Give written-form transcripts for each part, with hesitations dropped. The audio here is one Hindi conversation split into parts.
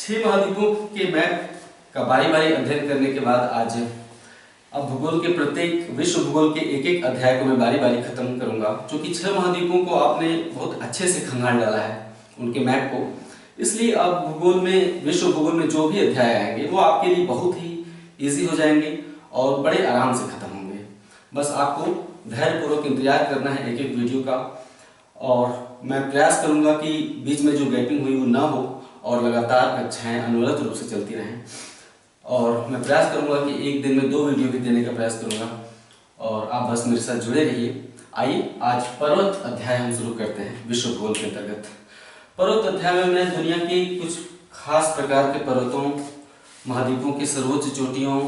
छह महाद्वीपों के मैप का बारी बारी अध्ययन करने के बाद आज अब भूगोल के प्रत्येक विश्व भूगोल के एक एक अध्याय को मैं बारी बारी खत्म करूंगा, क्योंकि छह महाद्वीपों को आपने बहुत अच्छे से खंगाल डाला है उनके मैप को। इसलिए अब भूगोल में, विश्व भूगोल में जो भी अध्याय आएंगे वो आपके लिए बहुत ही ईजी हो जाएंगे और बड़े आराम से खत्म होंगे। बस आपको धैर्यपूर्वक इंतजार करना है एक एक वीडियो का, और मैं प्रयास करूंगा कि बीच में जो गैपिंग हुई वो ना हो और लगातार कक्षाएं अनवरत रूप से चलती रहें। और मैं प्रयास करूंगा कि एक दिन में 2 वीडियो भी देने का प्रयास करूंगा, और आप बस मेरे साथ जुड़े रहिए। आइए आज पर्वत अध्याय हम शुरू करते हैं विश्व भूगोल के अंतर्गत। पर्वत अध्याय में मैं दुनिया के कुछ खास प्रकार के पर्वतों, महाद्वीपों की सर्वोच्च चोटियों,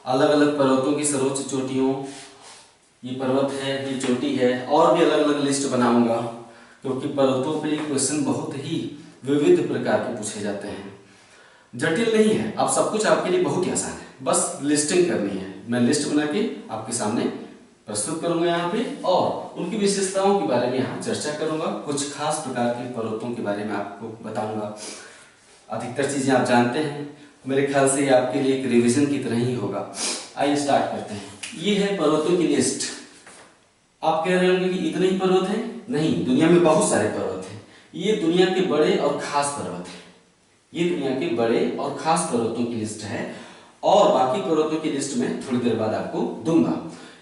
अलग अलग पर्वतों की सर्वोच्च चोटियों, ये पर्वत है, ये चोटी है, और भी अलग अलग लिस्ट बनाऊंगा, क्योंकि पर्वतों पे क्वेश्चन बहुत ही विविध प्रकार के पूछे जाते हैं। जटिल नहीं है, अब सब कुछ आपके लिए बहुत ही आसान है, बस लिस्टिंग करनी है। मैं लिस्ट बना के आपके सामने प्रस्तुत करूंगा यहाँ पे, और उनकी विशेषताओं के बारे में यहाँ चर्चा करूंगा। कुछ खास प्रकार के पर्वतों के बारे में आपको बताऊंगा। अधिकतर चीजें आप जानते हैं, मेरे ख्याल से ये आपके लिए एक रिवीजन की तरह ही होगा। आइए स्टार्ट करते हैं। ये है पर्वतों की लिस्ट। आप कह रहे होंगे कि इतने ही पर्वत हैं? नहीं, दुनिया में बहुत सारे पर्वत हैं। ये दुनिया के बड़े और खास पर्वत हैं। ये दुनिया के बड़े और खास पर्वतों की लिस्ट है, और बाकी पर्वतों की लिस्ट में थोड़ी देर बाद आपको दूंगा।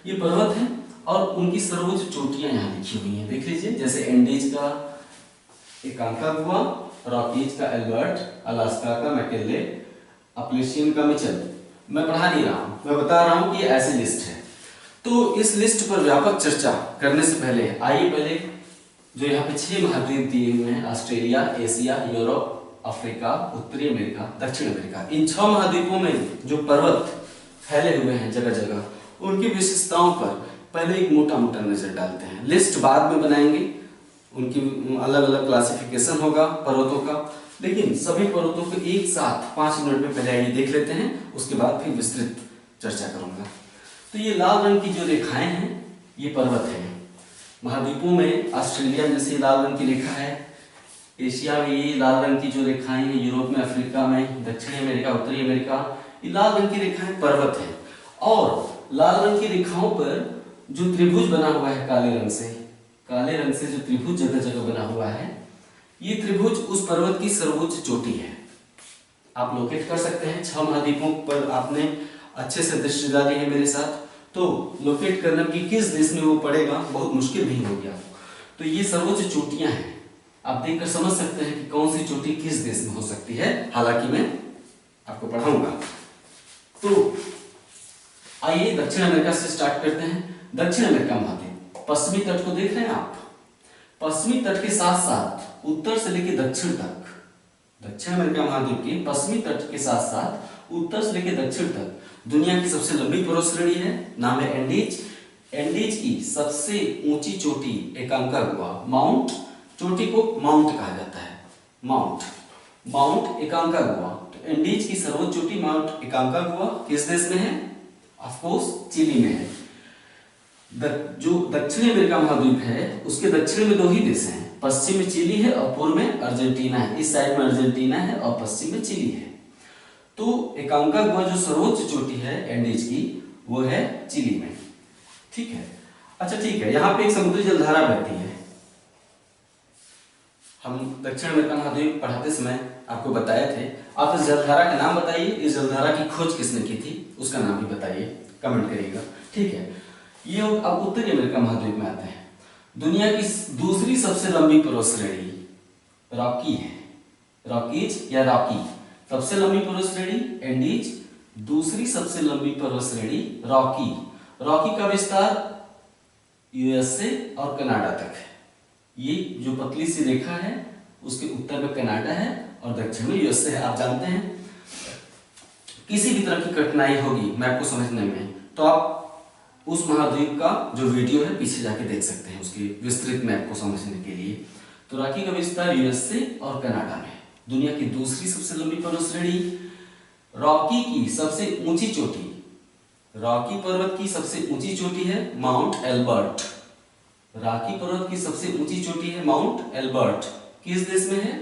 ये पर्वत है और उनकी सर्वोच्च चोटियां यहाँ लिखी हुई हैं, देख लीजिए। जैसे एंडीज का एकांकागुआ, रॉकीज का एल्बर्ट, अलास्का का मैकेले, अपलेशियन का मिचेल। मैं पढ़ा नहीं रहा हूं, मैं बता रहा हूं कि ऐसी लिस्ट है। तो इस लिस्ट पर व्यापक चर्चा करने से पहले आइए पहले जो यहाँ पे 6 महाद्वीप दिए हुए हैं, ऑस्ट्रेलिया, एशिया, यूरोप, अफ्रीका, उत्तरी अमेरिका, दक्षिण अमेरिका, इन 6 महाद्वीपों में जो पर्वत फैले हुए हैं जगह जगह, उनकी विशेषताओं पर पहले एक मोटा मोटा नजर डालते हैं। लिस्ट बाद में बनाएंगे, उनकी अलग अलग क्लासिफिकेशन होगा पर्वतों का, लेकिन सभी पर्वतों को एक साथ 5 मिनट में पहले आइए देख लेते हैं, उसके बाद फिर विस्तृत चर्चा करूंगा। तो ये लाल रंग की जो रेखाएं हैं ये पर्वत हैं। महाद्वीपों में ऑस्ट्रेलिया में जैसे लाल रंग की रेखा है, एशिया में ये लाल रंग की जो रेखाएं हैं, यूरोप में, अफ्रीका में, दक्षिणी अमेरिका, उत्तरी अमेरिका, ये लाल रंग की रेखाएं पर्वत हैं। और लाल रंग की रेखाओं पर जो त्रिभुज बना हुआ है काले रंग से जो त्रिभुज जगह जगह बना हुआ है, ये त्रिभुज उस पर्वत की सर्वोच्च चोटी है। आप लोकेट कर सकते हैं। 6 महाद्वीपों पर आपने अच्छे से दृष्टि डाली है मेरे साथ, तो लोकेट करना कि किस देश में वो पड़ेगा बहुत मुश्किल नहीं हो गया। तो ये सर्वोच्च चोटियां हैं, आप देखकर समझ सकते हैं कि कौन सी चोटी किस देश में हो सकती है, हालांकि मैं आपको पढ़ाऊंगा। तो आइए दक्षिण अमेरिका से स्टार्ट करते हैं। दक्षिण अमेरिका महाद्वीप, पश्चिमी तट को देख रहे हैं आप? पश्चिमी तट के साथ साथ उत्तर से लेकर दक्षिण तक, दक्षिण अमेरिका महाद्वीप के पश्चिमी तट के साथ साथ उत्तर से लेकर दक्षिण तक दुनिया की सबसे लंबी पर्वत श्रेणी है, नाम है एंडीज। एंडीज की सबसे ऊंची चोटी एकांकागुआ, माउंट, चोटी को माउंट कहा जाता है, माउंट एकांकागुआ। तो एंडीज की सर्वोच्च चोटी माउंट एकांकागुआ किस देश में है? ऑफ कोर्स चिली में है। जो दक्षिणी अमेरिका महाद्वीप है उसके दक्षिण में 2 ही देश हैं, पश्चिम में चिली है और पूर्व में अर्जेंटीना है। इस साइड में अर्जेंटीना है और पश्चिम में चिली है। तो एकांकागुआ जो सर्वोच्च चोटी है एंडीज की, वो है चिली में। ठीक है, अच्छा ठीक है। यहाँ पे एक समुद्री जलधारा बहती है। हम दक्षिण अमेरिका महाद्वीप पढ़ाते समय आपको बताए थे, आप इस जलधारा का नाम बताइए, इस जलधारा की खोज किसने की थी उसका नाम भी बताइए, कमेंट करिएगा। ठीक है, ये अब उत्तरी अमेरिका महाद्वीप में आते हैं। दुनिया की दूसरी सबसे लंबी पर्वत श्रेणी रॉकी है, रॉकीज या रॉकी। सबसे लंबी पर्वत श्रेणी एंडीज, दूसरी सबसे लंबी पर्वत श्रेणी रॉकी। रॉकी का विस्तार यूएसए और कनाडा तक है। ये जो पतली सी रेखा है उसके उत्तर में कनाडा है और दक्षिण में यूएसए है। आप जानते हैं किसी भी तरह की कठिनाई होगी मैप को समझने में, तो आप उस महाद्वीप का जो वीडियो है पीछे जाके देख सकते हैं उसकी विस्तृत मैप को समझने के लिए। तो रॉकी का विस्तार यूएसए और कनाडा में। दुनिया की दूसरी सबसे लंबी पर्वत श्रेणी रॉकी की सबसे ऊंची चोटी, रॉकी पर्वत की सबसे ऊंची चोटी है माउंट एल्बर्ट। रॉकी पर्वत की सबसे ऊंची चोटी है माउंट एल्बर्ट। किस देश में है?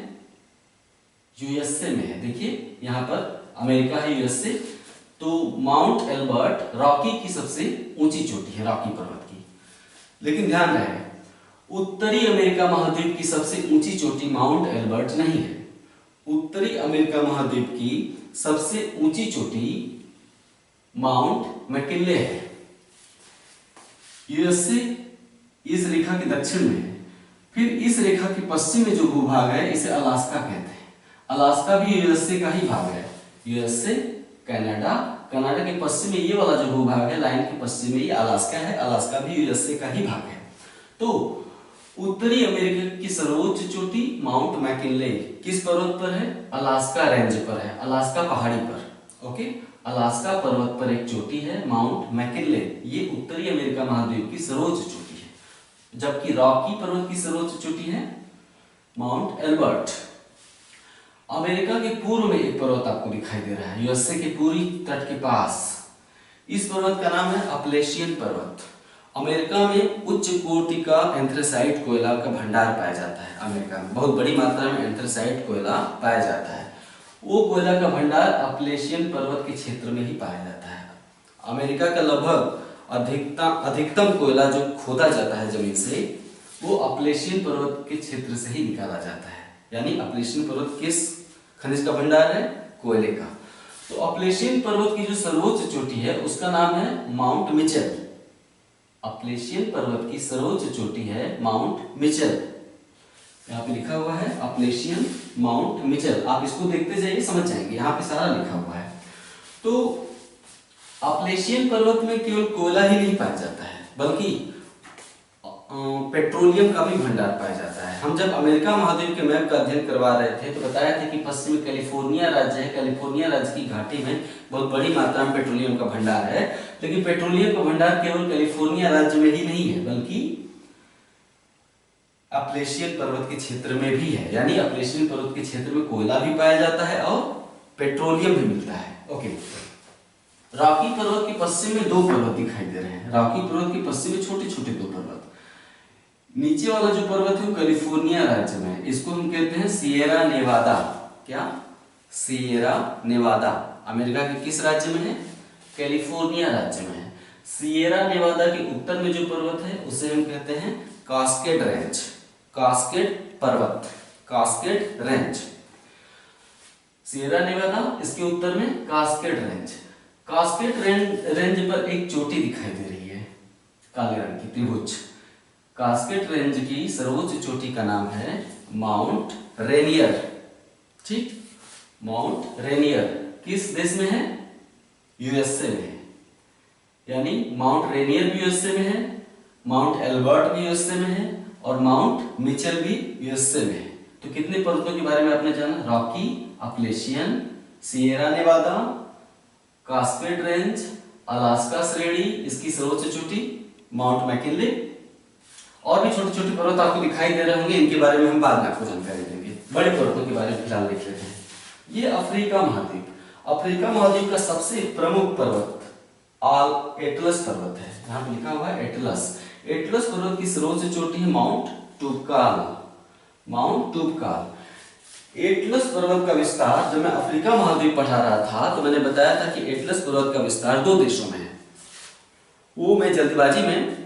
यूएसए में है। देखिए यहाँ पर अमेरिका है, यूएसए। तो माउंट एल्बर्ट रॉकी की सबसे ऊंची चोटी है, रॉकी पर्वत की। लेकिन ध्यान रहे, उत्तरी अमेरिका महाद्वीप की सबसे ऊंची चोटी माउंट एल्बर्ट नहीं है। उत्तरी अमेरिका महाद्वीप की सबसे ऊंची चोटी माउंट मैकिनले है। यूएसए इस रेखा के दक्षिण में है। फिर इस रेखा के पश्चिम में जो भूभाग है इसे अलास्का कहते हैं। अलास्का भी यूएसए का ही भाग है। यूएसए, कनाडा, कनाडा के पश्चिम में ये वाला जो भूभाग है लाइन के पश्चिम में ये अलास्का है। अलास्का भी यूएसए का ही भाग है। तो उत्तरी अमेरिका की सर्वोच्च चोटी माउंट मैकिनले किस पर्वत पर है? अलास्का रेंज पर है, अलास्का पहाड़ी पर। ओके, अलास्का पर्वत पर एक चोटी है माउंट मैकिनले। ये उत्तरी अमेरिका महाद्वीप की सर्वोच्च चोटी है। जबकि रॉकी पर्वत की सर्वोच्च चोटी है माउंट एल्बर्ट। अमेरिका के पूर्व में एक पर्वत आपको दिखाई दे रहा है, यूएसए के पूर्वी तट के पास। इस पर्वत का नाम है अपलेशियन पर्वत। अमेरिका में उच्च कोटि का एंथ्रेसाइट कोयला का भंडार पाया जाता है। अमेरिका में बहुत बड़ी मात्रा में एंथ्रेसाइट कोयला पाया जाता है। वो कोयला का भंडार अपलेशियन पर्वत के क्षेत्र में ही पाया जाता है। अमेरिका का लगभग अधिकतम कोयला जो खोदा जाता है जमीन से वो अपलेशियन पर्वत के क्षेत्र से ही निकाला जाता है। यानी अपलेशियन पर्वत किस खनिज का भंडार है? कोयले का। तो अपलेशियन पर्वत की जो सर्वोच्च चोटी है उसका नाम है माउंट मिचेल। अपलेशियन पर्वत की सर्वोच्च चोटी है माउंट मिचेल। यहाँ पे लिखा हुआ है अपलेशियन माउंट मिचेल। आप इसको देखते जाइए, समझ जाएंगे, यहाँ पे सारा लिखा हुआ है। तो अपलेशियन पर्वत में केवल कोयला ही नहीं पाया जाता है बल्कि पेट्रोलियम का भी भंडार पाया जाता है। हम जब अमेरिका महाद्वीप के मैप का अध्ययन करवा रहे थे तो बताया था कि पश्चिम में कैलिफोर्निया राज्य है। कैलिफोर्निया राज्य की घाटी में बहुत बड़ी मात्रा में पेट्रोलियम का भंडार है। लेकिन पेट्रोलियम का भंडार केवल कैलिफोर्निया राज्य में ही नहीं है बल्कि अपलेशियन पर्वत के क्षेत्र में भी है। यानी अपलेशियन पर्वत के क्षेत्र में कोयला भी पाया जाता है और पेट्रोलियम भी मिलता है। ओके, रॉकी पर्वत के पश्चिम में दो पर्वत दिखाई दे रहे हैं। रॉकी पर्वत के पश्चिम में छोटे छोटे दो पर्वत। नीचे वाला जो पर्वत है वो कैलिफोर्निया राज्य में है। इसको हम कहते हैं सिएरा नेवादा। क्या? सिएरा नेवादा। अमेरिका के किस राज्य में है? कैलिफोर्निया राज्य में है। सिएरा नेवादा के उत्तर में जो पर्वत है उसे हम कहते हैं कास्केड रेंज। कास्केड पर्वत, कास्केड रेंज। सिएरा नेवादा, इसके उत्तर में कास्केड रेंज। कास्केड रेंज पर एक चोटी दिखाई दे रही है काले रंग की त्रिभुज। कास्केड रेंज की सर्वोच्च चोटी का नाम है माउंट रेनियर। ठीक, माउंट रेनियर किस देश में है? यूएसए में है। यानी माउंट रेनियर भी यूएसए में है, माउंट एल्बर्ट भी यूएसए में है और माउंट मिचेल भी यूएसए में है। तो कितने पर्वतों के बारे में आपने जाना? Rocky, Appalachian, Sierra Newada, cascade range, Alaska श्रेणी, इसकी सर्वोच्च चोटी माउंट मैकिनले, और भी छोटे छोटे पर्वत आपको दिखाई दे रहे होंगे। इनके बारे में हम बाद में आपको जानकारी देंगे। बड़े पर्वतों के बारे में फिलहाल देख लेते हैं। ये अफ्रीका महाद्वीप। अफ्रीका महाद्वीप का सबसे प्रमुख पर्वत एटलस पर्वत है। यहाँ पे लिखा हुआ है एटलस। एटलस पर्वत की सर्वोच्च चोटी है माउंट टूबकाल। माउंट टूबकाल। एटलस पर्वत का विस्तार, जब मैं अफ्रीका महाद्वीप पढ़ा रहा था तो मैंने बताया था कि एटलस पर्वत का विस्तार दो देशों में है। वो मैं जल्दबाजी में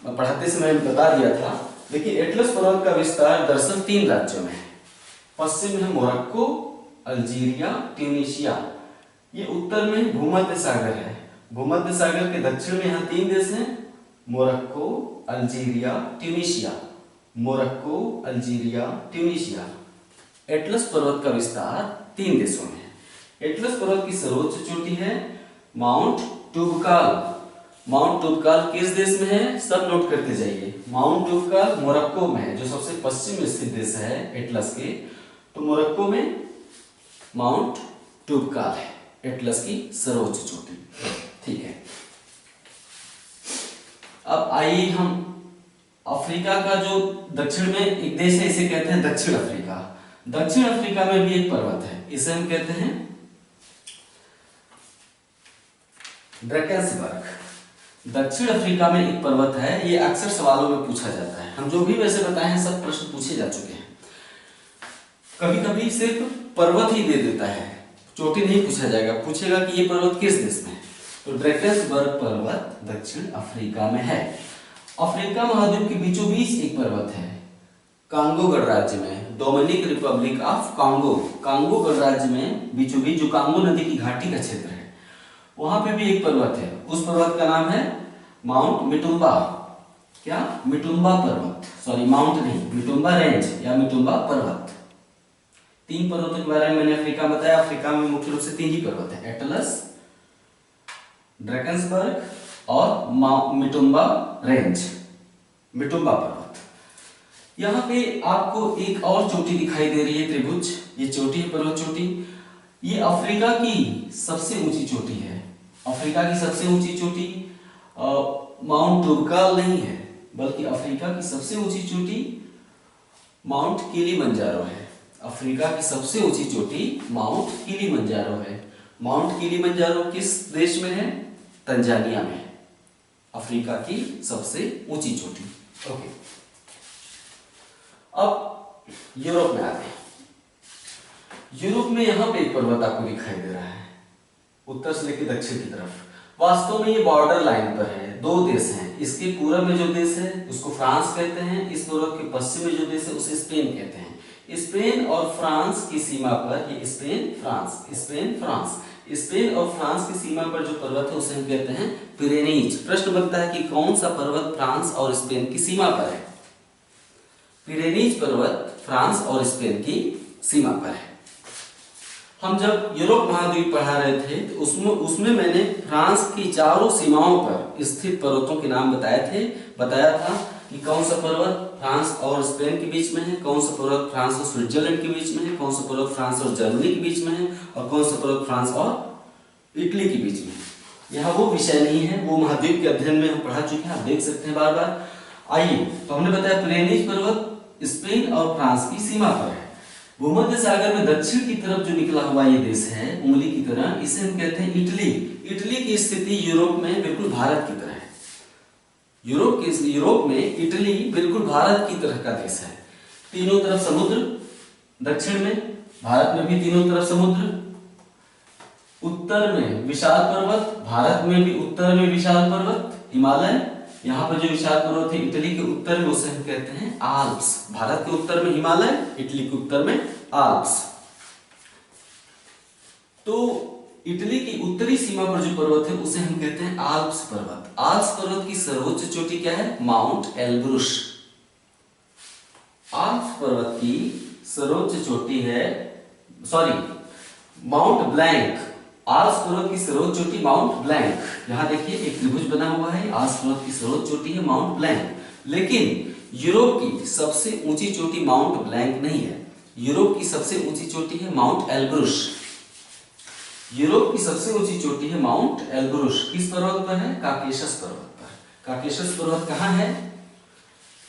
पढ़ाते समय बता दिया था, लेकिन एटलस पर्वत का विस्तार दरअसल 3 राज्यों में है। पश्चिम में है मोरक्को, अल्जीरिया, ट्यूनीशिया। ये उत्तर में भूमध्य सागर है। भूमध्य सागर के दक्षिण में यहाँ 3 देश हैं, Morocco, Algeria, Tunisia. Morocco, Algeria, Tunisia. Atlas पर्वत का विस्तार 3 देशों में है। एटलस पर्वत की सर्वोच्च चोटी है माउंट टूबकाल। माउंट टूबकाल किस देश में है? सब नोट करते जाइए। माउंट टूबकाल मोरक्को में है, जो सबसे पश्चिम में स्थित देश है एटलस के। तो मोरक्को में माउंट टूबकाल है एटलस की सर्वोच्च चोटी। ठीक है, अब आइए हम अफ्रीका का जो दक्षिण में एक देश है इसे कहते हैं दक्षिण अफ्रीका। दक्षिण अफ्रीका में भी एक पर्वत है, इसे हम कहते हैं ड्रैकेंसबर्ग। दक्षिण अफ्रीका में एक पर्वत है, ये अक्सर सवालों में पूछा जाता है। हम जो भी वैसे बताए हैं सब प्रश्न पूछे जा चुके हैं। कभी कभी सिर्फ पर्वत ही दे देता है, चोटी नहीं पूछा जाएगा, पूछेगा कि ये पर्वत किस देश में है। तो ड्रैकेंसबर्ग पर्वत दक्षिण अफ्रीका में है। अफ्रीका महाद्वीप के बीचों बीच एक पर्वत है, कांगो गणराज्य में, Dominic Republic of Congo, Congo गणराज्य में बीचों बीच जो कांगो नदी की घाटी का क्षेत्र है, वहां पे भी एक पर्वत है। उस पर्वत का नाम है माउंट मिटुम्बा। क्या? मिटुम्बा पर्वत, सॉरी माउंट नहीं, मिटुम्बा रेंज या मिटुम्बा पर्वत। 3 पर्वतों के बारे में मैंने अफ्रीका में बताया। अफ्रीका में मुख्य रूप से 3 ही पर्वत है, एटलस, ड्रैकेंसबर्ग और मिटुम्बा रेंज, मिटुम्बा पर्वत। यहाँ पे आपको एक और चोटी दिखाई दे रही है, त्रिभुज, ये चोटी है, पर्वत चोटी। ये अफ्रीका की सबसे ऊंची चोटी है। अफ्रीका की सबसे ऊंची चोटी माउंट टुबकाल नहीं है, बल्कि अफ्रीका की सबसे ऊंची चोटी माउंट किलिमंजारो है। अफ्रीका की सबसे ऊंची चोटी माउंट किलिमंजारो है। माउंट किलिमंजारो किस देश में है? तंजानिया में। अफ्रीका की सबसे ऊंची चोटी। ओके, अब यूरोप में आते हैं। यूरोप में यहां पे एक पर्वत आपको दिखाई दे रहा है, उत्तर से लेकर दक्षिण की तरफ। वास्तव में ये बॉर्डर लाइन पर है, 2 देश हैं। इसके पूर्व में जो देश है उसको फ्रांस कहते हैं, इस पर्वत के पश्चिम में जो देश है उसे स्पेन कहते हैं। स्पेन और फ्रांस की सीमा पर, ये Spain France, Spain France, Spain और फ्रांस की सीमा पर जो पर्वत है उसे हम कहते हैं पिरेनीज। प्रश्न बनता है कि कौन सा पर्वत फ्रांस और स्पेन की सीमा पर है? पिरेनीज पर्वत फ्रांस और स्पेन की सीमा पर है। हम जब यूरोप महाद्वीप पढ़ा रहे थे तो उसमें मैंने फ्रांस की चारों सीमाओं पर स्थित पर्वतों के नाम बताया था कि कौन सा पर्वत फ्रांस और स्पेन के बीच में है, कौन सा पर्वत फ्रांस और स्विट्जरलैंड के बीच में है, कौन सा पर्वत फ्रांस और जर्मनी के बीच में है, और कौन सा पर्वत फ्रांस और इटली के बीच में है। यह वो विषय नहीं है, वो महाद्वीप के अध्ययन में हम पढ़ा चुके हैं, आप देख सकते हैं बार बार। आइए, तो हमने बताया पिरेनीज पर्वत स्पेन और फ्रांस की सीमा पर है। भूमध्य सागर में दक्षिण की तरफ जो निकला हुआ ये देश है उंगली की तरह, इसे हम कहते हैं इटली। इटली की स्थिति यूरोप में बिल्कुल भारत की तरह है। यूरोप में इटली बिल्कुल भारत की तरह का देश है। तीनों तरफ समुद्र, दक्षिण में, भारत में भी तीनों तरफ समुद्र, उत्तर में विशाल पर्वत, भारत में भी उत्तर में विशाल पर्वत हिमालय। यहाँ पर जो विशाल पर्वत है इटली के उत्तर में, उसे हम कहते हैं आल्प्स। भारत के उत्तर में हिमालय, इटली के उत्तर में आल्प्स। तो इटली की उत्तरी सीमा पर जो पर्वत है उसे हम कहते हैं आल्प्स पर्वत। आल्प्स पर्वत की सर्वोच्च चोटी क्या है? Mount Elbrus. आल्प्स पर्वत की सर्वोच्च चोटी है, सॉरी, माउंट ब्लैंक। आल्प्स पर्वत की सर्वोच्च चोटी माउंट ब्लैंक। यहां देखिए एक त्रिभुज बना हुआ है, आल्प्स पर्वत की सर्वोच्च चोटी है माउंट ब्लैंक। लेकिन यूरोप की सबसे ऊंची चोटी माउंट ब्लैंक नहीं है, यूरोप की सबसे ऊंची चोटी है माउंट एल्ब्रुस। यूरोप की सबसे ऊंची चोटी है माउंट एल्ब्रुस। किस पर्वत पर है? काकेशस पर्वत पर। काकेशस पर्वत कहाँ है?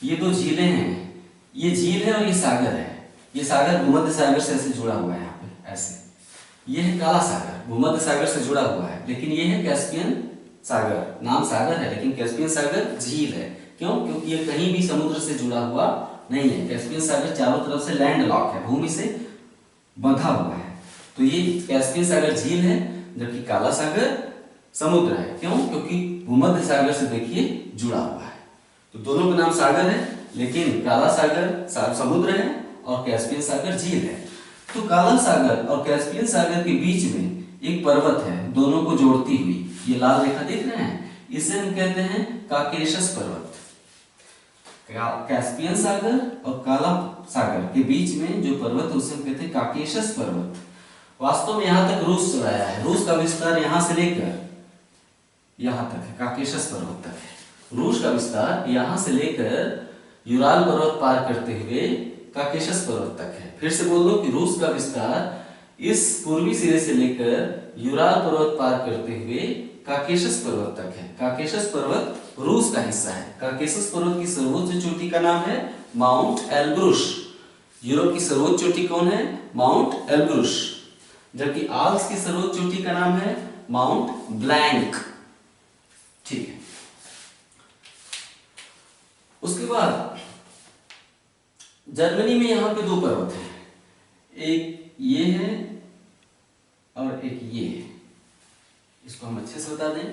ये 2 झीलें हैं, ये झील है और ये सागर है। ये सागर भूमध्य सागर से ऐसे जुड़ा हुआ है, यहाँ पे ऐसे। ये है काला सागर, भूमध्य सागर से जुड़ा हुआ है, लेकिन ये है कैस्पियन सागर। नाम सागर है लेकिन कैस्पियन सागर झील है। क्यों? क्योंकि ये कहीं भी समुद्र से जुड़ा हुआ नहीं है। कैस्पियन सागर चारों तरफ से लैंड लॉक है, भूमि से बंधा हुआ है। तो ये कैस्पियन सागर झील है, जबकि काला सागर समुद्र है। क्यों? क्योंकि भूमध्य सागर से देखिए जुड़ा हुआ है। तो दोनों का नाम सागर है, लेकिन काला सागर समुद्र है और कैस्पियन सागर झील है। तो काला सागर और कैस्पियन सागर के बीच में एक पर्वत है, दोनों को जोड़ती हुई। ये लाल रेखा देख रहे हैं, इसे हम कहते हैं काकेशस पर्वत। कैस्पियन सागर और काला सागर के बीच में जो पर्वत उसे हम कहते हैं काकेशस पर्वत। वास्तव में यहां तक रूस चलाया है। रूस का विस्तार यहां से लेकर यहां तक है, काकेशस पर्वत तक है। रूस का विस्तार यहां से लेकर यूराल पर्वत पार करते हुए काकेशस पर्वत तक है। फिर से बोल दो कि रूस का विस्तार इस पूर्वी सिरे से लेकर यूराल पर्वत पार करते हुए काकेशस पर्वत तक है। काकेशस पर्वत रूस का हिस्सा है। काकेशस पर्वत की सर्वोच्च चोटी का नाम है माउंट एल्ब्रुस। यूरोप की सर्वोच्च चोटी कौन है? Mount Elbrus. जबकि आल्प्स की सर्वोच्च चोटी का नाम है माउंट ब्लैंक। ठीक है। उसके बाद जर्मनी में यहां पे 2 पर्वत हैं, एक ये है और एक ये है, इसको हम अच्छे से बता दें,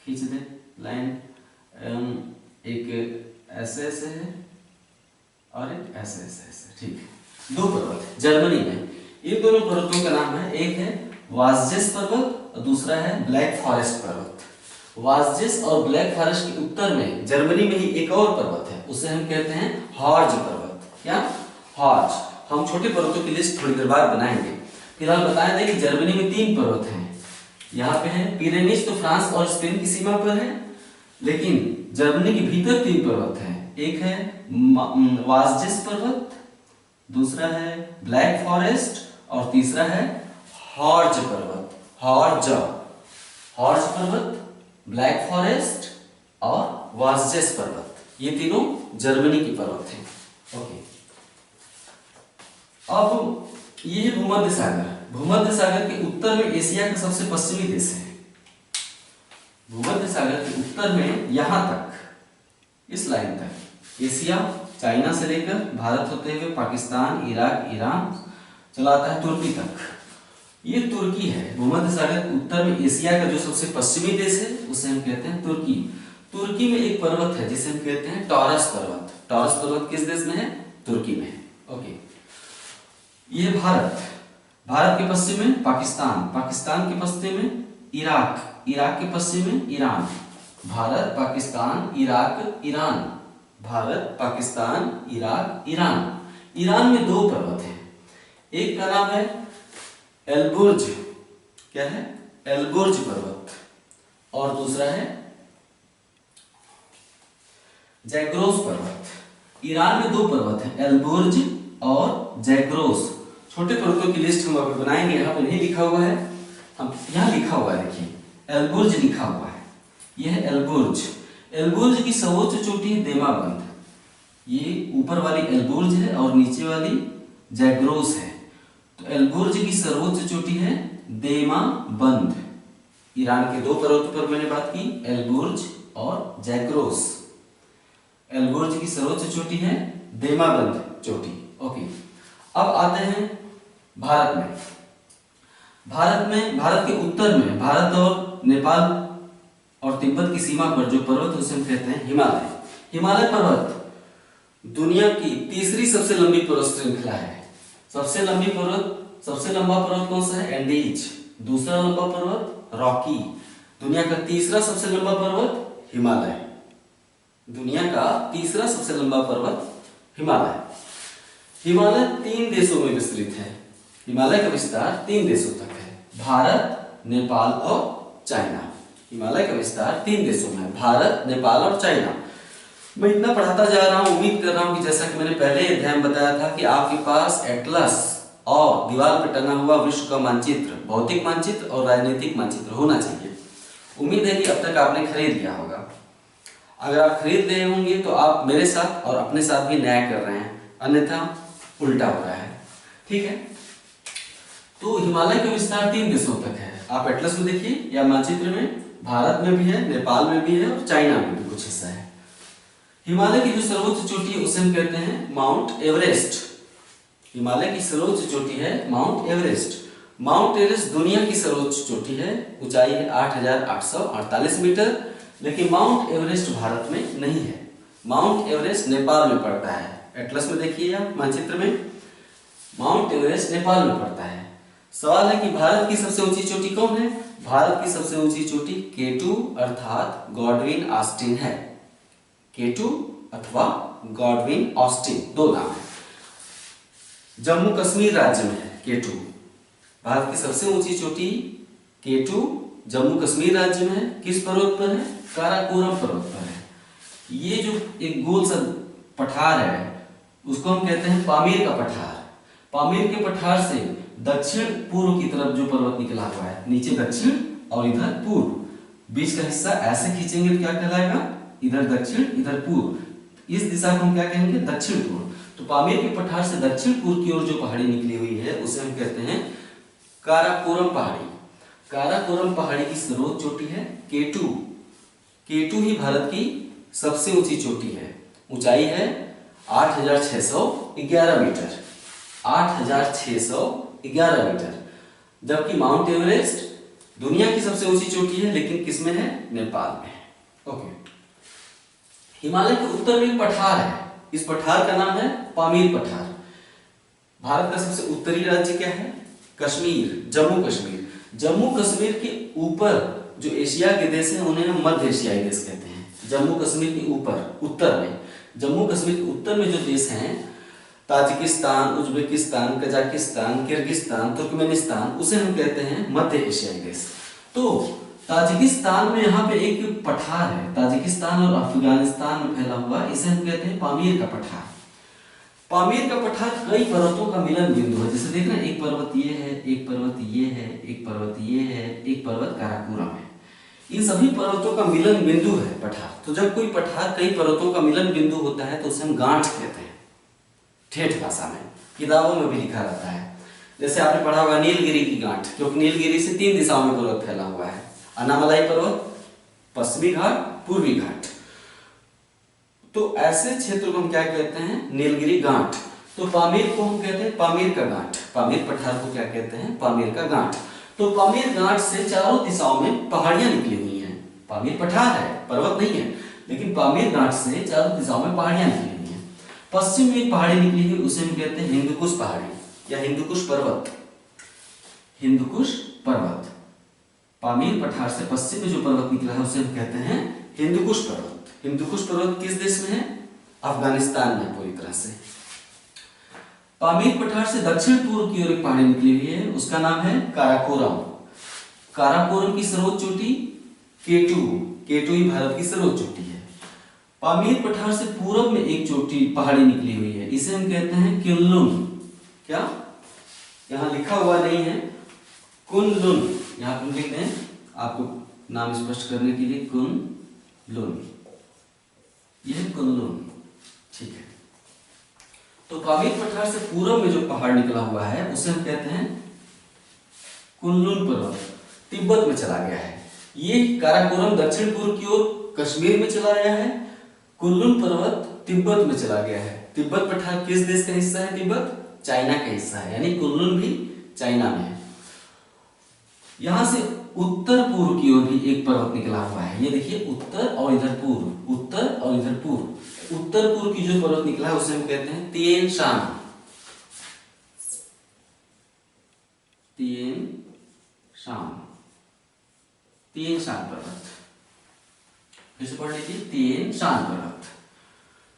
खींच दें लाइन। एक ऐसे ऐसे है और एक ऐसे ऐसे ऐसे, ठीक है। दो पर्वत है जर्मनी में, इन दोनों पर्वतों का नाम है, एक है वाज़जेस पर्वत और दूसरा है ब्लैक फॉरेस्ट पर्वत। वाज़जेस और ब्लैक फॉरेस्ट के उत्तर में जर्मनी में ही एक और पर्वत है, उसे हम कहते हैं हॉर्ज पर्वत। क्या? हॉर्ज। हम छोटे पर्वतों की लिस्ट थोड़ी देर बाद बनाएंगे। फिलहाल बताया था कि जर्मनी में 3 पर्वत हैं। यहाँ पे है पिरेनीज, तो फ्रांस और स्पेन की सीमा पर है, लेकिन जर्मनी के भीतर 3 पर्वत हैं। एक है वाज़जेस पर्वत, दूसरा है ब्लैक फॉरेस्ट और तीसरा है हॉर्ज पर्वत। हॉर्ज पर्वत, ब्लैक फॉरेस्ट और वाज़जेस पर्वत, ये तीनों जर्मनी की पर्वत हैं। ओके, अब ये है भूमध्य सागर। भूमध्य सागर के उत्तर में एशिया का सबसे पश्चिमी देश है। भूमध्य सागर के उत्तर में यहां तक, इस लाइन तक एशिया, चाइना से लेकर भारत होते हुए पाकिस्तान, इराक, ईरान चला आता है तुर्की तक। ये तुर्की है। भूमध्य सागर के उत्तर में एशिया का जो सबसे पश्चिमी देश है उसे हम कहते हैं तुर्की। तुर्की में एक पर्वत है जिसे हम कहते हैं टॉरस पर्वत। टॉरस पर्वत किस देश में है? तुर्की में है। ओके, ये भारत। भारत के पश्चिम में पाकिस्तान, पाकिस्तान के पश्चिम में इराक, इराक के पश्चिम में Iran. Bharat, Pakistan, Iraq, Iran. Bharat, Pakistan, Iraq, Iran. Iran में 2 पर्वत हैं। एक का नाम है एल्बुर्ज, क्या है? एल्बुर्ज पर्वत, और दूसरा है जैग्रोस पर्वत। ईरान में 2 पर्वत हैं, एल्बुर्ज और जैग्रोस। छोटे पर्वतों की लिस्ट हम अभी बनाएंगे। यहाँ पर नहीं लिखा हुआ है, हम यहाँ लिखा हुआ है, देखिए एल्बुर्ज लिखा हुआ है। यह है एल्बुर्ज। एल्बुर्ज की सर्वोच्च चोटी है देमाबंद। ये ऊपर वाली एल्बुर्ज है और नीचे वाली जैग्रोस है। तो एल्बुर्ज की सर्वोच्च चोटी है देमाबंद। ईरान के 2 पर्वतों पर मैंने बात की, एल्बुर्ज और जैग्रोस। एल्बुर्ज की सर्वोच्च चोटी है देमाबंद चोटी। ओके, अब आते हैं भारत में। भारत के उत्तर में, भारत और नेपाल और तिब्बत की सीमा पर जो पर्वत है उसे हम कहते हैं हिमालय। हिमालय पर्वत दुनिया की तीसरी सबसे लंबी पर्वत श्रृंखला है। सबसे लंबा पर्वत कौन सा है? एंडीज। दूसरा लंबा पर्वत रॉकी। दुनिया का तीसरा सबसे लंबा पर्वत हिमालय। दुनिया का तीसरा सबसे लंबा पर्वत हिमालय। हिमालय 3 देशों में विस्तृत है। हिमालय का विस्तार 3 देशों तक है, भारत, नेपाल और चाइना। हिमालय का विस्तार 3 देशों में है, भारत, नेपाल और चाइना। मैं इतना पढ़ाता जा रहा हूं, उम्मीद कर रहा हूं कि जैसा कि मैंने पहले अध्याय में बताया था कि आपके पास एटलस और दीवार पर टंगा हुआ विश्व का मानचित्र, भौतिक मानचित्र और राजनीतिक मानचित्र होना चाहिए। उम्मीद है कि अब तक आपने खरीद लिया होगा। अगर आप खरीद लिए होंगे तो आप मेरे साथ और अपने साथ भी न्याय कर रहे हैं, अन्यथा उल्टा हो रहा है। ठीक है, तो हिमालय का विस्तार 3 देशों तक है। आप एटलस में देखिए या मानचित्र में, भारत में भी है, नेपाल में भी है और चाइना में भी कुछ हिस्सा है। हिमालय की जो सर्वोच्च चोटी है उसे हम कहते हैं माउंट एवरेस्ट। हिमालय की सर्वोच्च चोटी है माउंट एवरेस्ट। माउंट एवरेस्ट दुनिया की सर्वोच्च चोटी है, ऊंचाई है 8,848 मीटर, लेकिन माउंट एवरेस्ट भारत में नहीं है। माउंट एवरेस्ट नेपाल में पड़ता है। एटलस में देखिए या मानचित्र में, माउंट एवरेस्ट नेपाल में पड़ता है। सवाल है कि भारत की सबसे ऊंची चोटी कौन है? भारत की सबसे ऊंची चोटी K2 अर्थात गॉडविन ऑस्टिन है। K2 अथवा गॉडविन ऑस्टिन, 2 नाम है। जम्मू कश्मीर राज्य में है K2। भारत की सबसे ऊंची चोटी K2 जम्मू कश्मीर राज्य में है। किस पर्वत पर है? काराकोरम पर्वत पर है। ये जो एक गोल सा पठार है उसको हम कहते हैं पामीर का पठार। पामीर के पठार से दक्षिण पूर्व की तरफ जो पर्वत निकला हुआ है, नीचे दक्षिण और इधर पूर्व, बीच का हिस्सा ऐसे खींचेंगे तो क्या कहलाएगा? इधर दक्षिण इधर पूर्व। इस दिशा को हम क्या कहेंगे? दक्षिण पूर्व। तो पामीर के पठार से दक्षिण पूर्व की ओर जो पहाड़ी निकली हुई है उसे हम कहते हैं काराकोरम पहाड़ी। काराकोरम पहाड़ी की सर्वोच्च चोटी है K2। K2 ही भारत की सबसे ऊंची चोटी है। ऊंचाई है 8,611 मीटर। 8,611 मीटर। जबकि माउंट एवरेस्ट दुनिया की सबसे ऊंची चोटी है, लेकिन किसमें है? नेपाल में है। ओके। हिमालय के उत्तर में एक पठार है, इस पठार का नाम है पामीर पठार। भारत का सबसे उत्तरी राज्य क्या है? कश्मीर, जम्मू कश्मीर। जम्मू कश्मीर के ऊपर जो एशिया के देश हैं उन्हें हम मध्य एशियाई देश कहते हैं। जम्मू कश्मीर के ऊपर उत्तर में, जम्मू कश्मीर के उत्तर में जो देश हैं, Tajikistan, Uzbekistan, Kazakhstan, Kyrgyzstan, Turkmenistan, उसे हम कहते हैं मध्य एशियाई देश। तो ताजिकिस्तान में यहाँ पे एक पठार है, ताजिकिस्तान और अफगानिस्तान में फैला हुआ, इसे हम कहते हैं पामीर का पठार। पामीर का पठार कई पर्वतों का मिलन बिंदु है। जैसे देख रहे हैं, एक पर्वत ये है, एक पर्वत ये है, एक पर्वत ये है, एक पर्वत काराकोरम है। इन सभी पर्वतों का मिलन बिंदु है पठार। तो जब कोई पठार कई पर्वतों का मिलन बिंदु होता है तो उसे हम गांठ कहते हैं, ठेठ भाषा में। किताबों में भी लिखा रहता है। जैसे आपने पढ़ा होगा नीलगिरी की गांठ, क्योंकि नीलगिरी से 3 दिशाओं में पर्वत फैला हुआ है। अनामलाई पर्वत, पश्चिमी घाट, पूर्वी घाट। तो ऐसे क्षेत्र को हम क्या कहते हैं? नीलगिरी गांठ। तो पामीर को हम कहते हैं पामीर का गांठ। पामीर पठार को क्या कहते हैं? पामीर का गांठ। तो पामीर गांठ से चारों दिशाओं में पहाड़ियां निकली हुई हैं। पामीर पठार है, पर्वत नहीं है, लेकिन पामीर गांठ से चारों दिशाओं में पहाड़ियां निकली हुई हैं। पश्चिम में एक पहाड़ी निकली हुई, उसे हम कहते हैं हिंदुकुश पहाड़ी या हिंदुकुश पर्वत। हिंदुकुश पर्वत। पामीर पठार से पश्चिम में जो पर्वत निकला है उसे हम कहते हैं हिंदुकुश पर्वत। हिंदुकुश पर्वत किस देश में है? अफगानिस्तान में पूरी तरह से। पामीर पठार से दक्षिण पूर्व की ओर एक पहाड़ी निकली हुई है, उसका नाम है काराकोरम। काराकोरम की सर्वोच्च चोटी केटू, केटू ही भारत की सर्वोच्च चोटी है। पामीर पठार से पूर्व में एक चोटी पहाड़ी निकली हुई है, इसे हम कहते हैं कुनलुन। क्या? यहां लिखा हुआ नहीं है, कुनलुन। यहां पर लिख दें आपको नाम स्पष्ट करने के लिए, कुनलुन। यह कुनलुन, ठीक है। तो पामीर पठार से पूर्व में जो पहाड़ निकला हुआ है उसे हम कहते हैं कुनलुन पर्वत। तिब्बत में चला गया है। ये काराकोरम दक्षिण पूर्व की ओर कश्मीर में चला गया है। कुनलुन पर्वत तिब्बत में चला गया है। तिब्बत पठार किस देश का हिस्सा है? तिब्बत चाइना का हिस्सा है, यानी कुनलुन भी चाइना में है। यहां से उत्तर पूर्व की ओर भी एक पर्वत निकला हुआ है। ये देखिए, उत्तर और इधर पूर्व, उत्तर और इधर पूर्व। उत्तर पूर्व की जो पर्वत निकला है उसे हम कहते हैं तिएन शान। तिएन शान, तिएन शान पर्वत, इसे पढ़ लीजिए, तिएन शान पर्वत।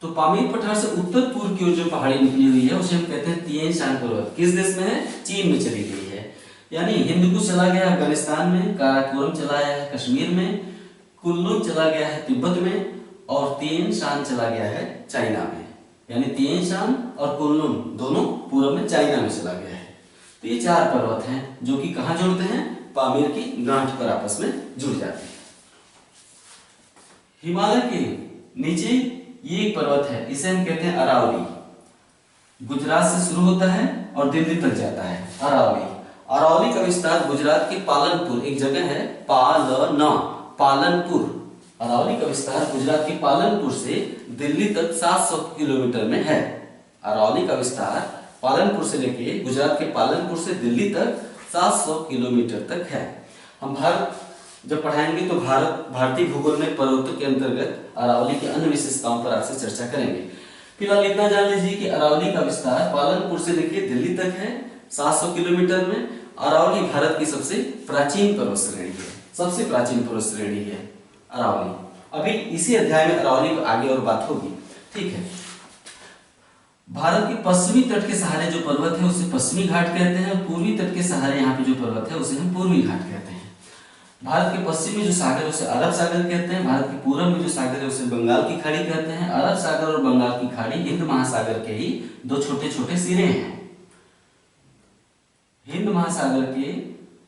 तो पामीर पठार से उत्तर पूर्व की ओर जो पहाड़ी निकली हुई है उसे हम कहते हैं तिएन शान पर्वत। किस देश में है? चीन में चली गई है। यानी हिंदुकुश चला गया अफगानिस्तान में, काराकोरम चला गया है कश्मीर में, कुनलुन चला गया है तिब्बत में, और तिएन शान चला गया है चाइना में। यानी तिएन शान और कुनलुन दोनों पूर्व में चाइना में चला गया है। तो ये 4 पर्वत हैं जो कि कहां जुड़ते हैं? पामीर की गांठ पर आपस में जुड़ जाते हैं। हिमालय के नीचे ये एक पर्वत है, इसे हम कहते हैं अरावली। गुजरात से शुरू होता है और दिल्ली तक जाता है। अरावली, अरावली का विस्तार गुजरात के पालनपुर, एक जगह है पालनपुर। अरावली का विस्तार गुजरात के पालनपुर से दिल्ली तक 700 किलोमीटर में है। अरावली का विस्तार पालनपुर से लेके गुजरात के पालनपुर से दिल्ली तक 700 किलोमीटर तक है। हम भारत जब पढ़ाएंगे तो भारतीय भूगोल में पर्वतों के अंतर्गत अरावली की अन्य विशेषताओं पर आपसे चर्चा करेंगे। फिलहाल इतना जान लीजिए कि अरावली का विस्तार पालनपुर से लेकर दिल्ली तक है 700 किलोमीटर में। अरावली भारत की सबसे प्राचीन पर्वत श्रेणी है, सबसे प्राचीन पर्वत श्रेणी है अरावली। अभी इसी अध्याय में अरावली पर आगे और बात होगी, ठीक है। भारत के पश्चिमी तट के सहारे जो पर्वत है उसे पश्चिमी घाट कहते हैं, और पूर्वी तट के सहारे यहाँ पे जो पर्वत है उसे हम पूर्वी घाट कहते हैं। भारत के पश्चिम में जो सागर है उसे अरब सागर कहते हैं। भारत के पूर्व में जो सागर है उसे बंगाल की खाड़ी कहते हैं। अरब सागर और बंगाल की खाड़ी हिंद महासागर के ही 2 छोटे छोटे सिरे हैं। हिंद महासागर के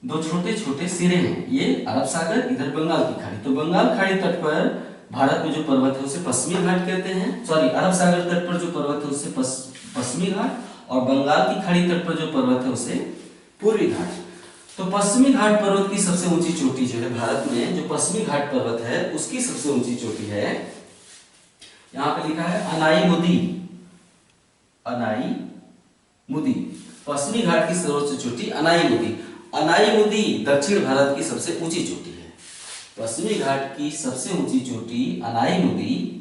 2 छोटे छोटे सिरे हैं, ये अरब सागर, इधर बंगाल की खाड़ी। तो बंगाल खाड़ी तट पर भारत में जो पर्वत है उसे पश्चिमी घाट कहते हैं। सॉरी, अरब सागर तट पर जो पर्वत है उसे पश्चिमी घाट, और बंगाल की खाड़ी तट पर जो पर्वत है उसे पूर्वी घाट। तो पश्चिमी घाट पर्वत की सबसे ऊंची चोटी जो है भारत में, जो पश्चिमी घाट पर्वत है उसकी सबसे ऊंची चोटी है, यहां पे लिखा है अनाई मुदी। अनाई मुदी। पश्चिमी घाट की सर्वोच्च चोटी अनाईमुदी। अनाईमुदी दक्षिण भारत की सबसे ऊंची चोटी है। पश्चिमी घाट की सबसे ऊंची चोटी अनाईमुदी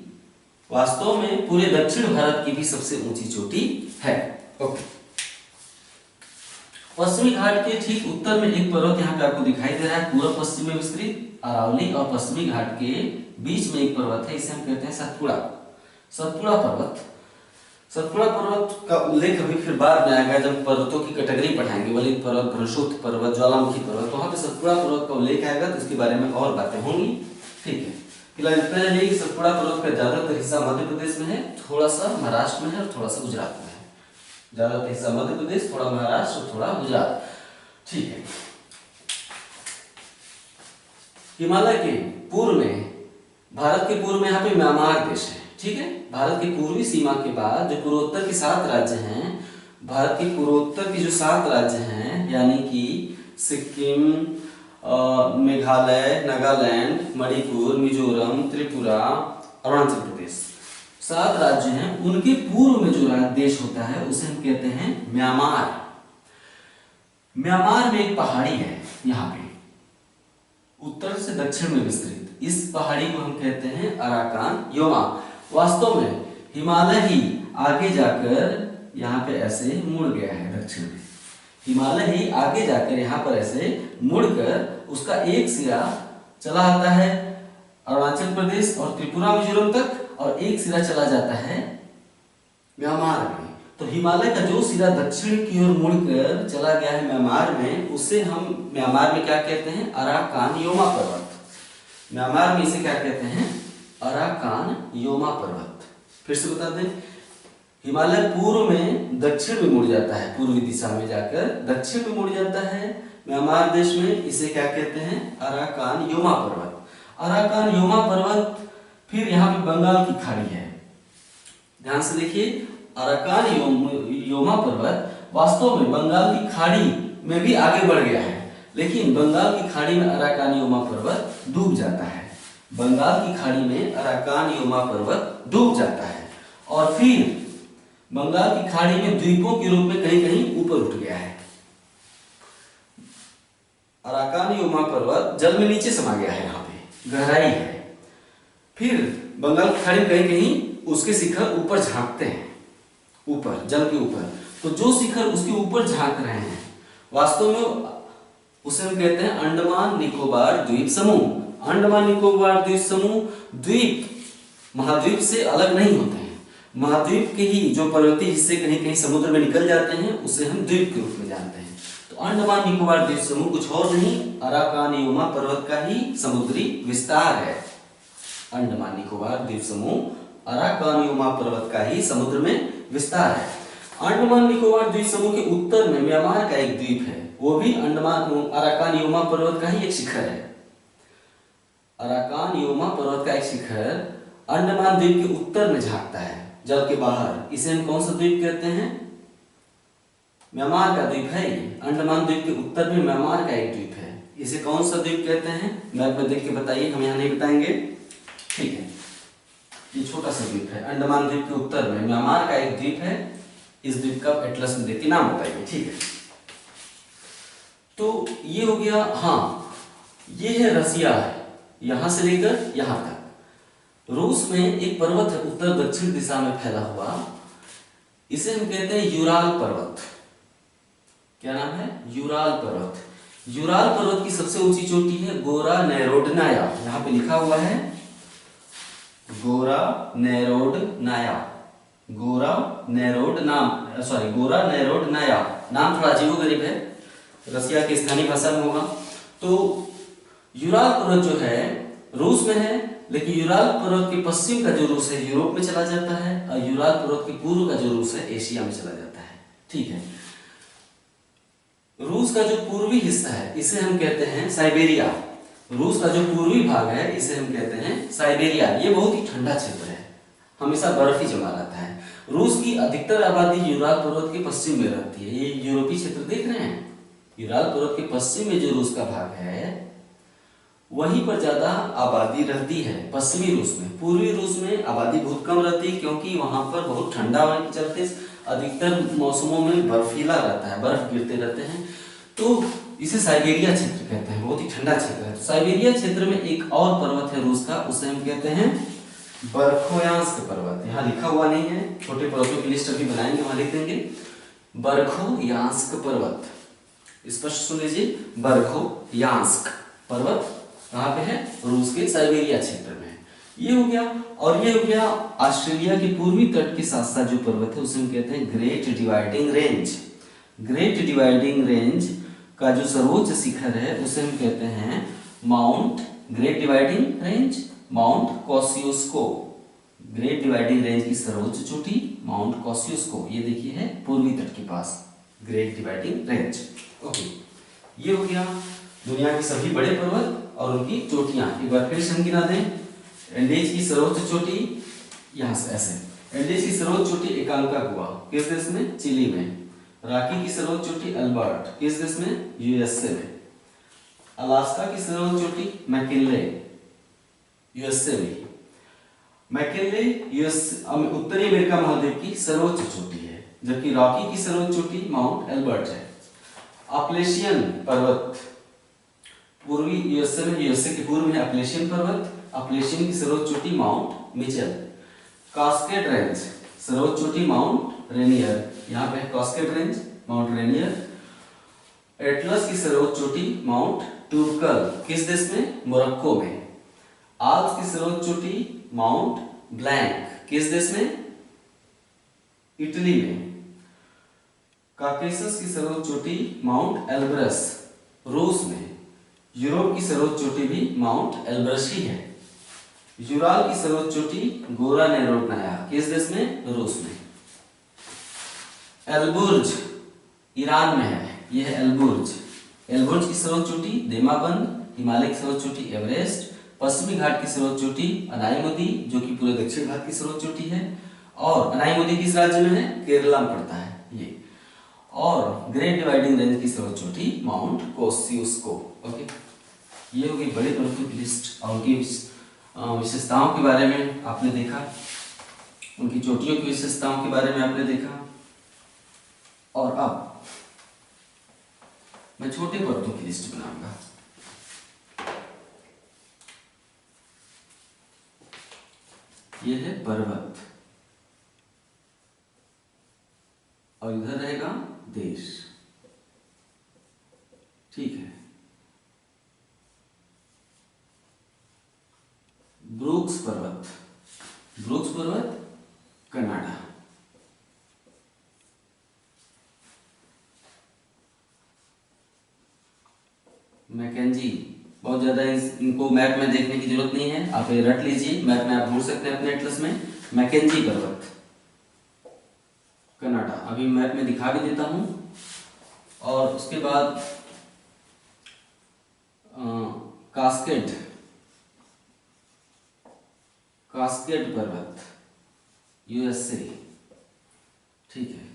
वास्तव में पूरे दक्षिण भारत की भी सबसे ऊंची चोटी है। ओके। पश्चिमी घाट के ठीक उत्तर में एक पर्वत यहाँ पे आपको दिखाई दे रहा है, पूर्व पश्चिम में विस्तृत अरावली और पश्चिमी घाट के बीच में एक पर्वत है, इसे हम कहते हैं सतपुड़ा। सतपुड़ा पर्वत। सतपुड़ा पर्वत का उल्लेख अभी फिर बाद में आएगा जब पर्वतों की कैटेगरी पढ़ाएंगे, वलित पर्वत, घृतोत पर्वत, ज्वालामुखी पर्वत, वहां पे सतपुड़ा पर्वत का उल्लेख आएगा तो इसके बारे में और बातें होंगी। ठीक है, फिलहाल इतना जानिए कि सतपुड़ा पर्वत का ज्यादातर हिस्सा मध्य प्रदेश में है, थोड़ा सा महाराष्ट्र में है और थोड़ा सा गुजरात में है। ज्यादातर हिस्सा मध्य प्रदेश, थोड़ा महाराष्ट्र और थोड़ा गुजरात। ठीक है। हिमालय के पूर्व में, भारत के पूर्व में यहाँ पे म्यांमार देश है। ठीक है, भारत की पूर्वी सीमा के बाद जो पूर्वोत्तर के 7 राज्य हैं, भारत के पूर्वोत्तर के जो 7 राज्य हैं, यानी कि सिक्किम, मेघालय, नागालैंड, मणिपुर, मिजोरम, त्रिपुरा, अरुणाचल प्रदेश, 7 राज्य हैं, उनके पूर्व में जो देश होता है उसे हम कहते हैं म्यांमार। म्यांमार में एक पहाड़ी है यहाँ पे, उत्तर से दक्षिण में विस्तृत। इस पहाड़ी को हम कहते हैं अराकान योमा। वास्तव में हिमालय ही आगे जाकर यहाँ पे ऐसे मुड़ गया है दक्षिण में। हिमालय ही आगे जाकर यहाँ पर ऐसे मुड़कर उसका एक सिरा चला आता है अरुणाचल प्रदेश और त्रिपुरा मिजोरम तक, और एक सिरा चला जाता है म्यांमार में। तो हिमालय का जो सिरा दक्षिण की ओर मुड़कर चला गया है म्यांमार में, उसे हम म्यांमार में क्या कहते हैं? अराकान योमा पर्वत। म्यांमार में इसे क्या कहते हैं? अराकान योमा पर्वत। फिर से बता दें, हिमालय पूर्व में दक्षिण में मुड़ जाता है, पूर्वी दिशा में जाकर दक्षिण में मुड़ जाता है म्यांमार देश में, इसे क्या कहते हैं? अराकान योमा पर्वत। अराकान योमा पर्वत। फिर यहाँ पे बंगाल की खाड़ी है, ध्यान से देखिए। अराकान योमा पर्वत वास्तव में बंगाल की खाड़ी में भी आगे बढ़ गया है, लेकिन बंगाल की खाड़ी में अराकान योमा पर्वत डूब जाता है। बंगाल की खाड़ी में अराकान योमा पर्वत डूब जाता है और फिर बंगाल की खाड़ी में द्वीपों के रूप में कहीं कहीं ऊपर उठ गया है। अराकान योमा पर्वत जल में नीचे समा गया है, यहाँ पे गहराई है। फिर बंगाल की खाड़ी में कहीं कहीं उसके शिखर ऊपर झांकते हैं, ऊपर जल के ऊपर। तो जो शिखर उसके ऊपर झांक रहे हैं वास्तव में उसे हम कहते हैं अंडमान निकोबार द्वीप समूह। अंडमान निकोबार द्वीप समूह द्वीप महाद्वीप से अलग नहीं होते हैं। महाद्वीप के ही जो पर्वतीय हिस्से कहीं कहीं समुद्र में निकल जाते हैं उसे हम द्वीप के रूप में जानते हैं। तो अंडमान निकोबार द्वीप समूह कुछ और नहीं, अराकान योमा पर्वत का ही समुद्री विस्तार है। अंडमान निकोबार द्वीप समूह अराकान योमा पर्वत का ही समुद्र में विस्तार है। अंडमान निकोबार द्वीप समूह के उत्तर में म्यांमार का एक द्वीप है, वो भी अंडमान अराकान योमा पर्वत का ही एक शिखर है। अराकान योमा पर्वत का एक शिखर अंडमान द्वीप के उत्तर में झांकता है जल के बाहर। इसे हम कौन सा द्वीप कहते हैं? म्यांमार का द्वीप है। अंडमान द्वीप के उत्तर में म्यांमार का एक द्वीप है, इसे कौन सा द्वीप कहते हैं? मैप में देख के बताइए, हम यहाँ नहीं बताएंगे। ठीक है, ये छोटा सा द्वीप है, अंडमान द्वीप के उत्तर में म्यांमार का एक द्वीप है। इस द्वीप का एटलस में देख के नाम बताइए। ठीक है, तो ये हो गया। हाँ, ये है रसिया, यहां से लेकर यहां तक। रूस में एक पर्वत है उत्तर दक्षिण दिशा में फैला हुआ, इसे हम कहते हैं यूराल पर्वत। क्या नाम है? यूराल पर्वत। यूराल पर्वत की सबसे ऊंची चोटी है गोरा नैरोडनाया, यहां पे लिखा हुआ है गोरा नैरोडनाया। गोरा नैरोडनाया नाम थोड़ा अजीबोगरीब है, रसिया की स्थानीय भाषा में होगा। तो यूराल पर्वत जो है रूस में है, लेकिन यूराल पर्वत के पश्चिम का जो रूस है यूरोप में चला जाता है, और यूराल पर्वत के पूर्व का जो रूस है एशिया में चला जाता है। ठीक है, रूस का जो पूर्वी हिस्सा है इसे हम कहते हैं साइबेरिया। रूस का जो पूर्वी भाग है इसे हम कहते हैं साइबेरिया। ये बहुत ही ठंडा क्षेत्र है, हमेशा बर्फ ही जमा रहता है। रूस की अधिकतर आबादी यूराल पर्वत के पश्चिम में रहती है। ये यूरोपीय क्षेत्र देख रहे हैं, यूराल पर्वत के पश्चिम में जो रूस का भाग है वहीं पर ज्यादा आबादी रहती है, पश्चिमी रूस में। पूर्वी रूस में आबादी बहुत कम रहती है, क्योंकि वहां पर बहुत ठंडा होने के चलते अधिकतर मौसमों में बर्फीला रहता है, बर्फ गिरते रहते हैं, तो इसे साइबेरिया क्षेत्र कहते हैं, बहुत ही ठंडा क्षेत्र है। तो साइबेरिया क्षेत्र में एक और पर्वत है रूस का, उसे हम कहते हैं बर्खोयांस्क पर्वत। यहाँ लिखा हुआ नहीं है, छोटे पर्वतों की लिस्ट अभी बनाएंगे, वहां लिख देंगे बर्खोयांस्क पर्वत। स्पष्ट सुन लीजिए, बर्खोयांस्क पर्वत कहाँ पे है? रूस के साइबेरिया क्षेत्र में। ये हो गया, और ये हो गया ऑस्ट्रेलिया के पूर्वी तट के साथ साथ जो पर्वत है उसे हम कहते हैं great dividing range. Great dividing range का जो सर्वोच्च शिखर है उसे हम कहते हैं mount, great dividing range mount Kosciuszko. Great dividing range की सर्वोच्च चोटी माउंट कोसियुस्को, ये देखिए है पूर्वी तट के पास ग्रेट डिवाइडिंग रेंज। ओके, ये हो गया दुनिया के सभी बड़े पर्वत और उनकी चोटियां। एक बार फिर से हम गिना दें, एंडीज की सर्वोच्च चोटी यहाँ से ऐसे, एंडीज की सर्वोच्च चोटी एकांकागुआ, किस देश में? चिली में। रॉकी की सर्वोच्च चोटी अल्बर्ट, किस देश में? यूएसए में। अलास्का की सर्वोच्च चोटी मैकिनले, यूएसए में। मैकिनले यूएस उत्तरी अमेरिका महाद्वीप की सर्वोच्च चोटी है, जबकि रॉकी की सर्वोच्च चोटी माउंट एल्बर्ट है। अपलेशियन पर्वत पूर्वी यूएसए में, यूएसए के पूर्व में अपलेशियन पर्वत, अपलेशियन की सर्वोच्च चोटी माउंट मिचेल। कास्केड रेंज सर्वोच्च चोटी माउंट रेनियर, यहाँ पे cascade range mount Rainier. Atlas की सर्वोच्च चोटी माउंट टूरकल, किस देश में? मोरक्को में। आल्प्स की सर्वोच्च चोटी माउंट ब्लैंक, किस देश में? इटली में। काकेसस की सर्वोच्च चोटी माउंट एल्ब्रस, रूस में। यूरोप की सर्वोच्च चोटी भी माउंट एल्ब्रस ही है। यूराल की सर्वोच्च चोटी गोरा नेरोटनाया, किस देश में? रूस में। एल्बुर्ज ईरान में है, यह है एल्बुर्ज। एल्बुर्ज की सर्वोच्च चोटी देमाबंद, हिमालय की सर्वोच्च चोटी एवरेस्ट, पश्चिमी घाट की सर्वोच्च चोटी अनाईमुदी जो कि पूरे दक्षिण घाट की सर्वोच्च चोटी है, और अनाईमुदी किस राज्य में है? केरला में पड़ता है ये। और ग्रेट डिवाइडिंग रेंज की सर्वोच्च चोटी माउंट कोसियुस्को। ओके, ये होगी बड़े पर्वतों की लिस्ट और उनकी विशेषताओं के बारे में आपने देखा, उनकी चोटियों की विशेषताओं के बारे में आपने देखा। और अब मैं छोटे पर्वतों की लिस्ट बनाऊंगा। ये है पर्वत और इधर रहेगा देश, ठीक है। ब्रूक्स पर्वत, ब्रूक्स पर्वत कनाडा। मैकेंजी, बहुत ज्यादा इनको मैप में देखने की जरूरत नहीं है, आप ये रट लीजिए, मैप में आप ढूंढ सकते हैं अपने एटलस में। मैकेंजी पर्वत कनाडा, अभी मैप में दिखा भी देता हूं। और उसके बाद कास्केड, कास्केड पर्वत यूएसए, ठीक है।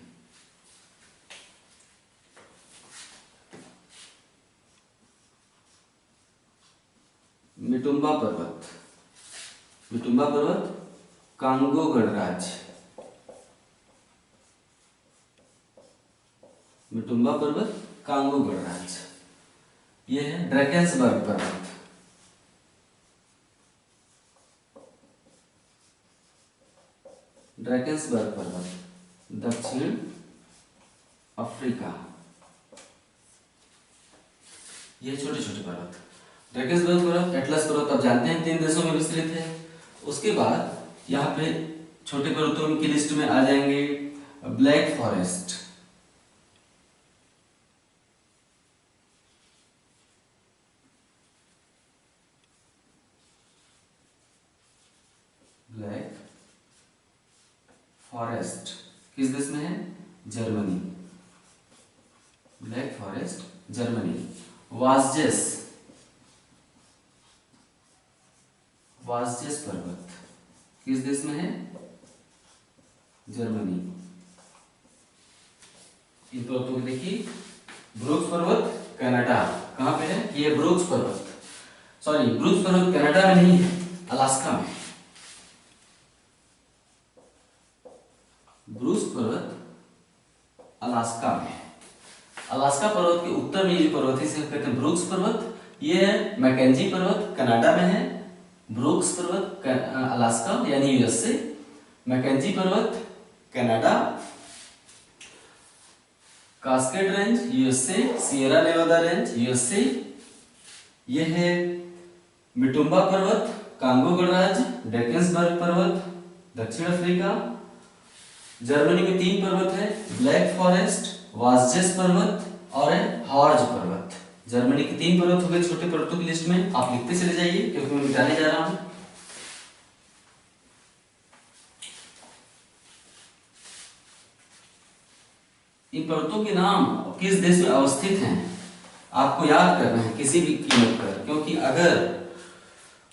मिटुम्बा पर्वत, मिटुम्बा पर्वत कांगो गणराज्य, मिटुम्बा पर्वत कांगो गणराज्य। यह है ड्रैकेंसबर्ग पर्वत, ड्रैकेंसबर्ग पर्वत दक्षिण अफ्रीका। ये छोटे छोटे पर्वत, ड्रैकेंसबर्ग पर्वत, एटलस पर्वत आप जानते हैं 3 देशों में विस्तृत है। उसके बाद यहाँ पे छोटे पर्वतों की लिस्ट में आ जाएंगे ब्लैक फॉरेस्ट, ब्लैक फॉरेस्ट किस देश में है? Germany, black forest Germany. Vosges, Vosges पर्वत किस देश में है? जर्मनी। इन पर्वतों को देखिए, ब्रूक्स पर्वत कनाडा, कहां पे है? ये ब्रूक्स पर्वत, सॉरी ब्रूक्स पर्वत कनाडा में नहीं है, अलास्का में। ब्रूक्स पर्वत अलास्का में है। अलास्का पर्वत के उत्तर में ये पर्वत है, इसे कहते हैं ब्रूक्स पर्वत। ये मैकेंजी पर्वत कनाडा में है। ब्रूक्स पर्वत अलास्का यानी यूएसए, मैकेंजी पर्वत Canada, Cascade range USA, Sierra Nevada range USA. यह है मिटुम्बा पर्वत कांगो गणराज्य, डेकेंसबर्ग पर्वत दक्षिण अफ्रीका। जर्मनी में 3 पर्वत है, ब्लैक फॉरेस्ट, वास्जेस पर्वत और हॉर्ज पर्वत। जर्मनी के 3 पर्वत हो गए छोटे पर्वतों की लिस्ट में। आप लिखते चले जाइए क्योंकि मैं मिटाने जा रहा हूं। इन पर्वतों के नाम किस देश में अवस्थित हैं आपको याद करना है किसी भी कीमत पर, क्योंकि अगर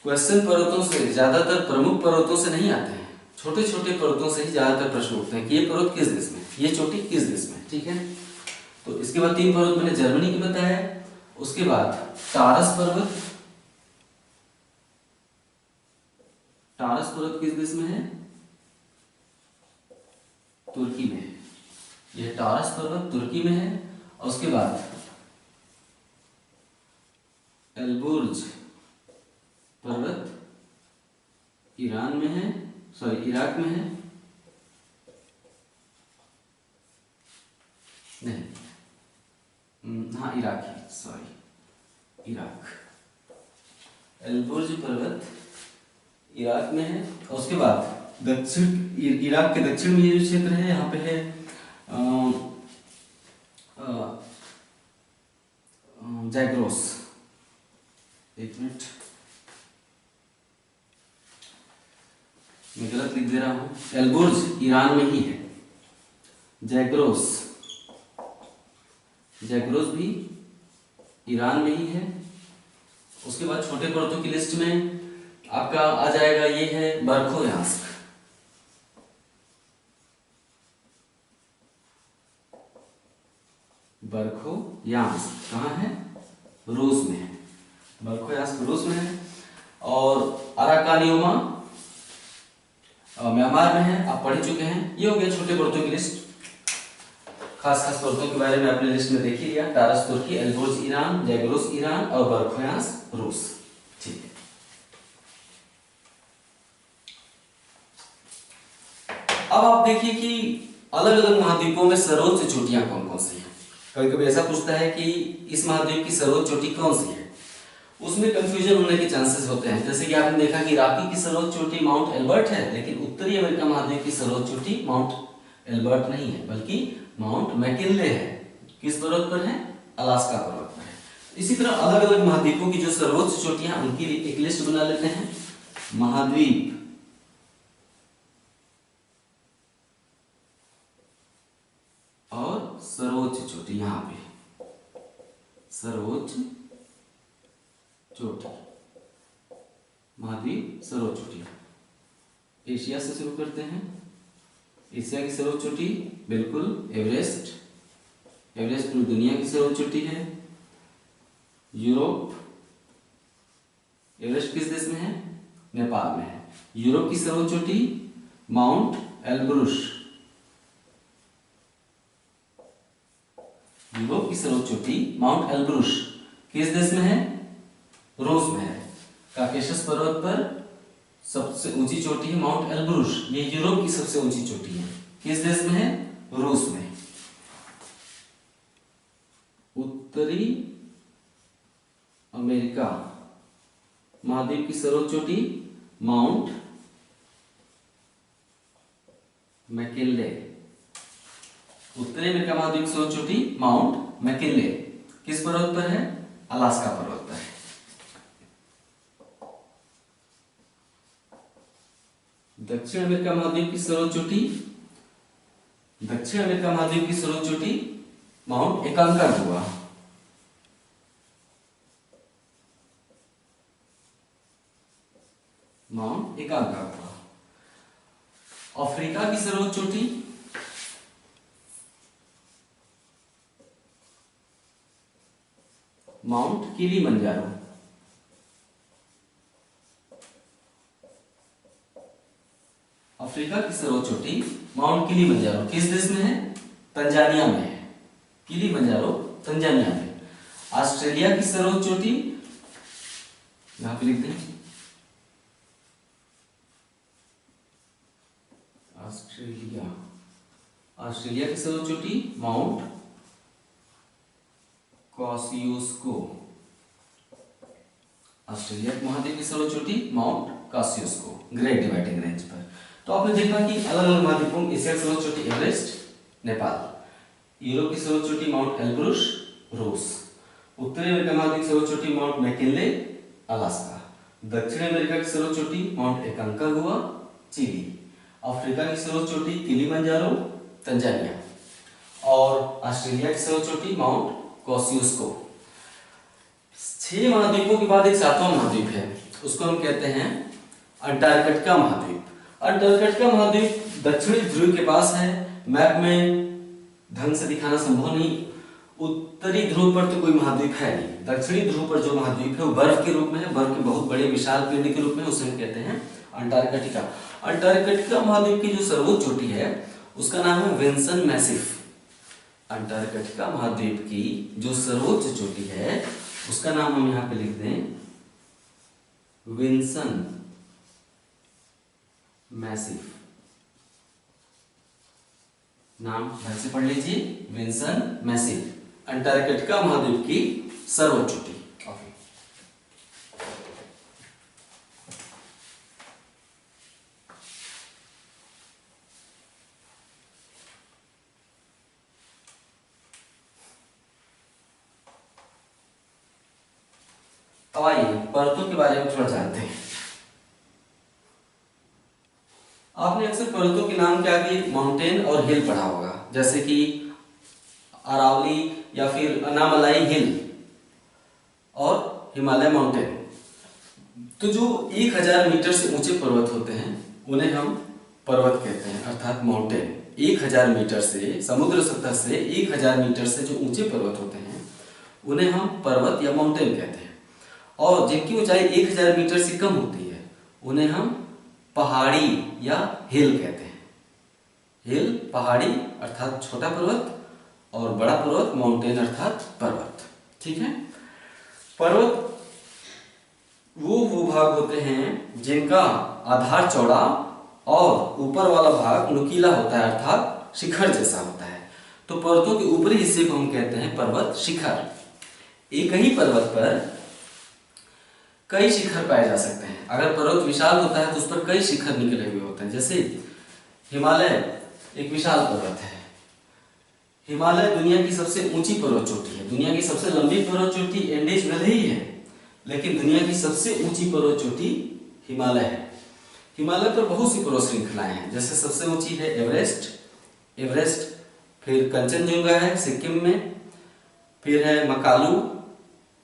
क्वेश्चन पर्वतों से ज्यादातर प्रमुख पर्वतों से नहीं आते हैं, छोटे छोटे पर्वतों से ही ज्यादातर प्रश्न उठते हैं कि ये पर्वत किस देश में, ये चोटी किस देश में। ठीक है, तो इसके बाद 3 पर्वत मैंने जर्मनी की बताया। उसके बाद टारस पर्वत, टारस पर्वत किस देश में है, तुर्की में है। यह टारस पर्वत तुर्की में है। और उसके बाद एल्बुर्ज पर्वत ईरान में है, सॉरी इराक में है, नहीं हाँ इराक ही, सॉरी इराक। एल्बुर्ज पर्वत इराक में है। और उसके बाद दक्षिण इराक के दक्षिण में ये जो क्षेत्र है यहाँ पे है जैग्रोस, एक मिनट मैं गलत लिख दे रहा हूं, एल्बुर्ज ईरान में ही है। जैग्रोस, जैग्रोस भी ईरान में ही है। उसके बाद छोटे पर्वतों की लिस्ट में आपका आ जाएगा, ये है बर्खोयांस्क। बर्खोयांस्क कहाँ है, रूस में है। बर्खोयांस्क रूस में है। और अराकानियोमा म्यांमार में है, आप पढ़ चुके हैं। ये हो गया छोटे पर्वतों की लिस्ट। खास खास पर्वतों के बारे में आपने लिस्ट में देख ही लिया, टारस तुर्की, एल्बुर्ज ईरान, जैग्रोस ईरान और बर्खोयांस्क रूस। ठीक है, अब आप देखिए कि अलग अलग महाद्वीपों में सर्वोच्च चोटियां कौन कौन सी हैं। कभी कभी ऐसा पूछता है कि इस महाद्वीप की सर्वोच्च चोटी कौन सी है, उसमें कंफ्यूजन होने के चांसेस होते हैं। जैसे कि आपने देखा कि इराकी की सर्वोच्च चोटी माउंट एल्बर्ट है, लेकिन उत्तरी अमेरिका महाद्वीप की सर्वोच्च चोटी माउंट एल्बर्ट नहीं है, बल्कि माउंट मैकिनले है। किस पर्वत पर है, अलास्का पर्वत पर है। इसी तरह अलग अलग महाद्वीपों की जो सर्वोच्च चोटियां, उनकी एक लिस्ट बना लेते हैं। महाद्वीप और सर्वोच्च चोटी, यहां पे सर्वोच्च चोटी, महाद्वीप सर्वोच्च चोटी। एशिया से शुरू करते हैं। एशिया की सर्वोच्च चोटी बिल्कुल एवरेस्ट, एवरेस्ट पूरी दुनिया की सर्वोच्च चोटी है। यूरोप, एवरेस्ट किस देश में है, नेपाल में है। यूरोप की सर्वोच्च चोटी माउंट एल्ब्रुस, यूरोप की सर्वोच्च चोटी माउंट एल्ब्रुस किस देश में है, रूस में है। काकेशस पर्वत पर सबसे ऊंची चोटी है माउंट एल्ब्रुस, ये यूरोप की सबसे ऊंची चोटी है। किस देश में है, रूस में। उत्तरी अमेरिका महाद्वीप की सर्वोच्च चोटी माउंट मैकिनले, उत्तरी अमेरिका महाद्वीप की सर्वोच्च चोटी माउंट मैकिनले किस पर्वत पर है, अलास्का पर्वत पर है। दक्षिण अमेरिका महाद्वीप की सर्वोच्च चोटी, दक्षिण अमेरिका महाद्वीप की सर्वोच्च चोटी माउंट एकांकागुआ, माउंट एकांकागुआ। अफ्रीका की सर्वोच्च चोटी माउंट किलिमंजारो, अफ्रीका की सर्वोच्च चोटी माउंट किलिमंजारो किस देश में है, तंजानिया में है। किलिमंजारो तंजानिया में। ऑस्ट्रेलिया की सर्वोच्च चोटी यहां पे लिख दें, ऑस्ट्रेलिया की सर्वोच्च चोटी माउंट कॉसियुस्को। ऑस्ट्रेलिया महाद्वीप की सर्वोच्च चोटी माउंट कॉसियुस्को ग्रेट डिवाइडिंग रेंज पर। तो आपने देखा कि अलग अलग महाद्वीपों में एशिया की सर्वोच्च चोटी एवरेस्ट नेपाल, यूरोप की सर्वोच्च चोटी माउंट एल्ब्रुस रूस, उत्तरी अमेरिका महाद्वीप की सर्वोच्च चोटी माउंट मैकिनले अलास्का, दक्षिण अमेरिका की सर्वोच्च चोटी माउंट एकांकागुआ चिली, अफ्रीका की सर्वोच्च चोटी किलिमंजारो तंजानिया और ऑस्ट्रेलिया की सर्वोच्च चोटी माउंट कॉसियुस्को। 6 महाद्वीपों के बाद एक 7वां महाद्वीप है, उसको हम कहते हैं अंटार्कटिका महाद्वीप। अंटार्कटिका महाद्वीप दक्षिणी ध्रुव के पास है। मैप में ढंग से दिखाना संभव नहीं। उत्तरी ध्रुव पर तो कोई महाद्वीप है नहीं। दक्षिणी ध्रुव पर जो महाद्वीप है वो बर्फ के रूप में है, बर्फ के बहुत बड़े विशाल पिंड के रूप में, उसे हम कहते हैं अंटार्कटिका। अंटार्कटिका महाद्वीप की जो सर्वोच्च चोटी है उसका नाम है विल्सन मैसिफ। अंटार्कटिका महाद्वीप की जो सर्वोच्च चोटी है उसका नाम हम यहां पे लिख दें विल्सन मैसिफ। नाम ढंग से पढ़ लीजिए, विल्सन मैसिफ, अंटार्कटिका महाद्वीप की सर्वोच्च चोटी। अब आइए पर्वतों के बारे में थोड़ा जानते हैं। आपने अक्सर पर्वतों के नाम के आगे माउंटेन और हिल पढ़ा होगा, जैसे कि अरावली या फिर अनामलाई हिल और हिमालय माउंटेन। तो जो 1000 मीटर से ऊंचे पर्वत होते हैं उन्हें हम पर्वत कहते हैं, अर्थात माउंटेन। 1000 मीटर से, समुद्र सतह से 1000 मीटर से जो ऊंचे पर्वत होते हैं उन्हें हम पर्वत या माउंटेन कहते हैं। और जिनकी ऊंचाई 1000 मीटर से कम होती है उन्हें हम पहाड़ी या हिल कहते हैं। हिल पहाड़ी अर्थात छोटा पर्वत और बड़ा पर्वत माउंटेन अर्थात पर्वत। ठीक है। पर्वत वो भाग होते हैं जिनका आधार चौड़ा और ऊपर वाला भाग नुकीला होता है, अर्थात शिखर जैसा होता है। तो पर्वतों के ऊपरी हिस्से को हम कहते हैं पर्वत शिखर। एक ही पर्वत पर कई शिखर पाए जा सकते हैं। अगर पर्वत विशाल होता है तो उस पर कई शिखर निकले हुए होते हैं। जैसे हिमालय एक विशाल पर्वत है। हिमालय दुनिया की सबसे ऊंची पर्वत चोटी है। दुनिया की सबसे लंबी पर्वत चोटी एंडीज भले ही है, लेकिन दुनिया की सबसे ऊंची पर्वत चोटी हिमालय है। हिमालय पर बहुत सी पर्वत श्रृंखलाएं हैं, जैसे सबसे ऊंची है एवरेस्ट, फिर कंचनजुंगा है सिक्किम में, फिर है मकालू।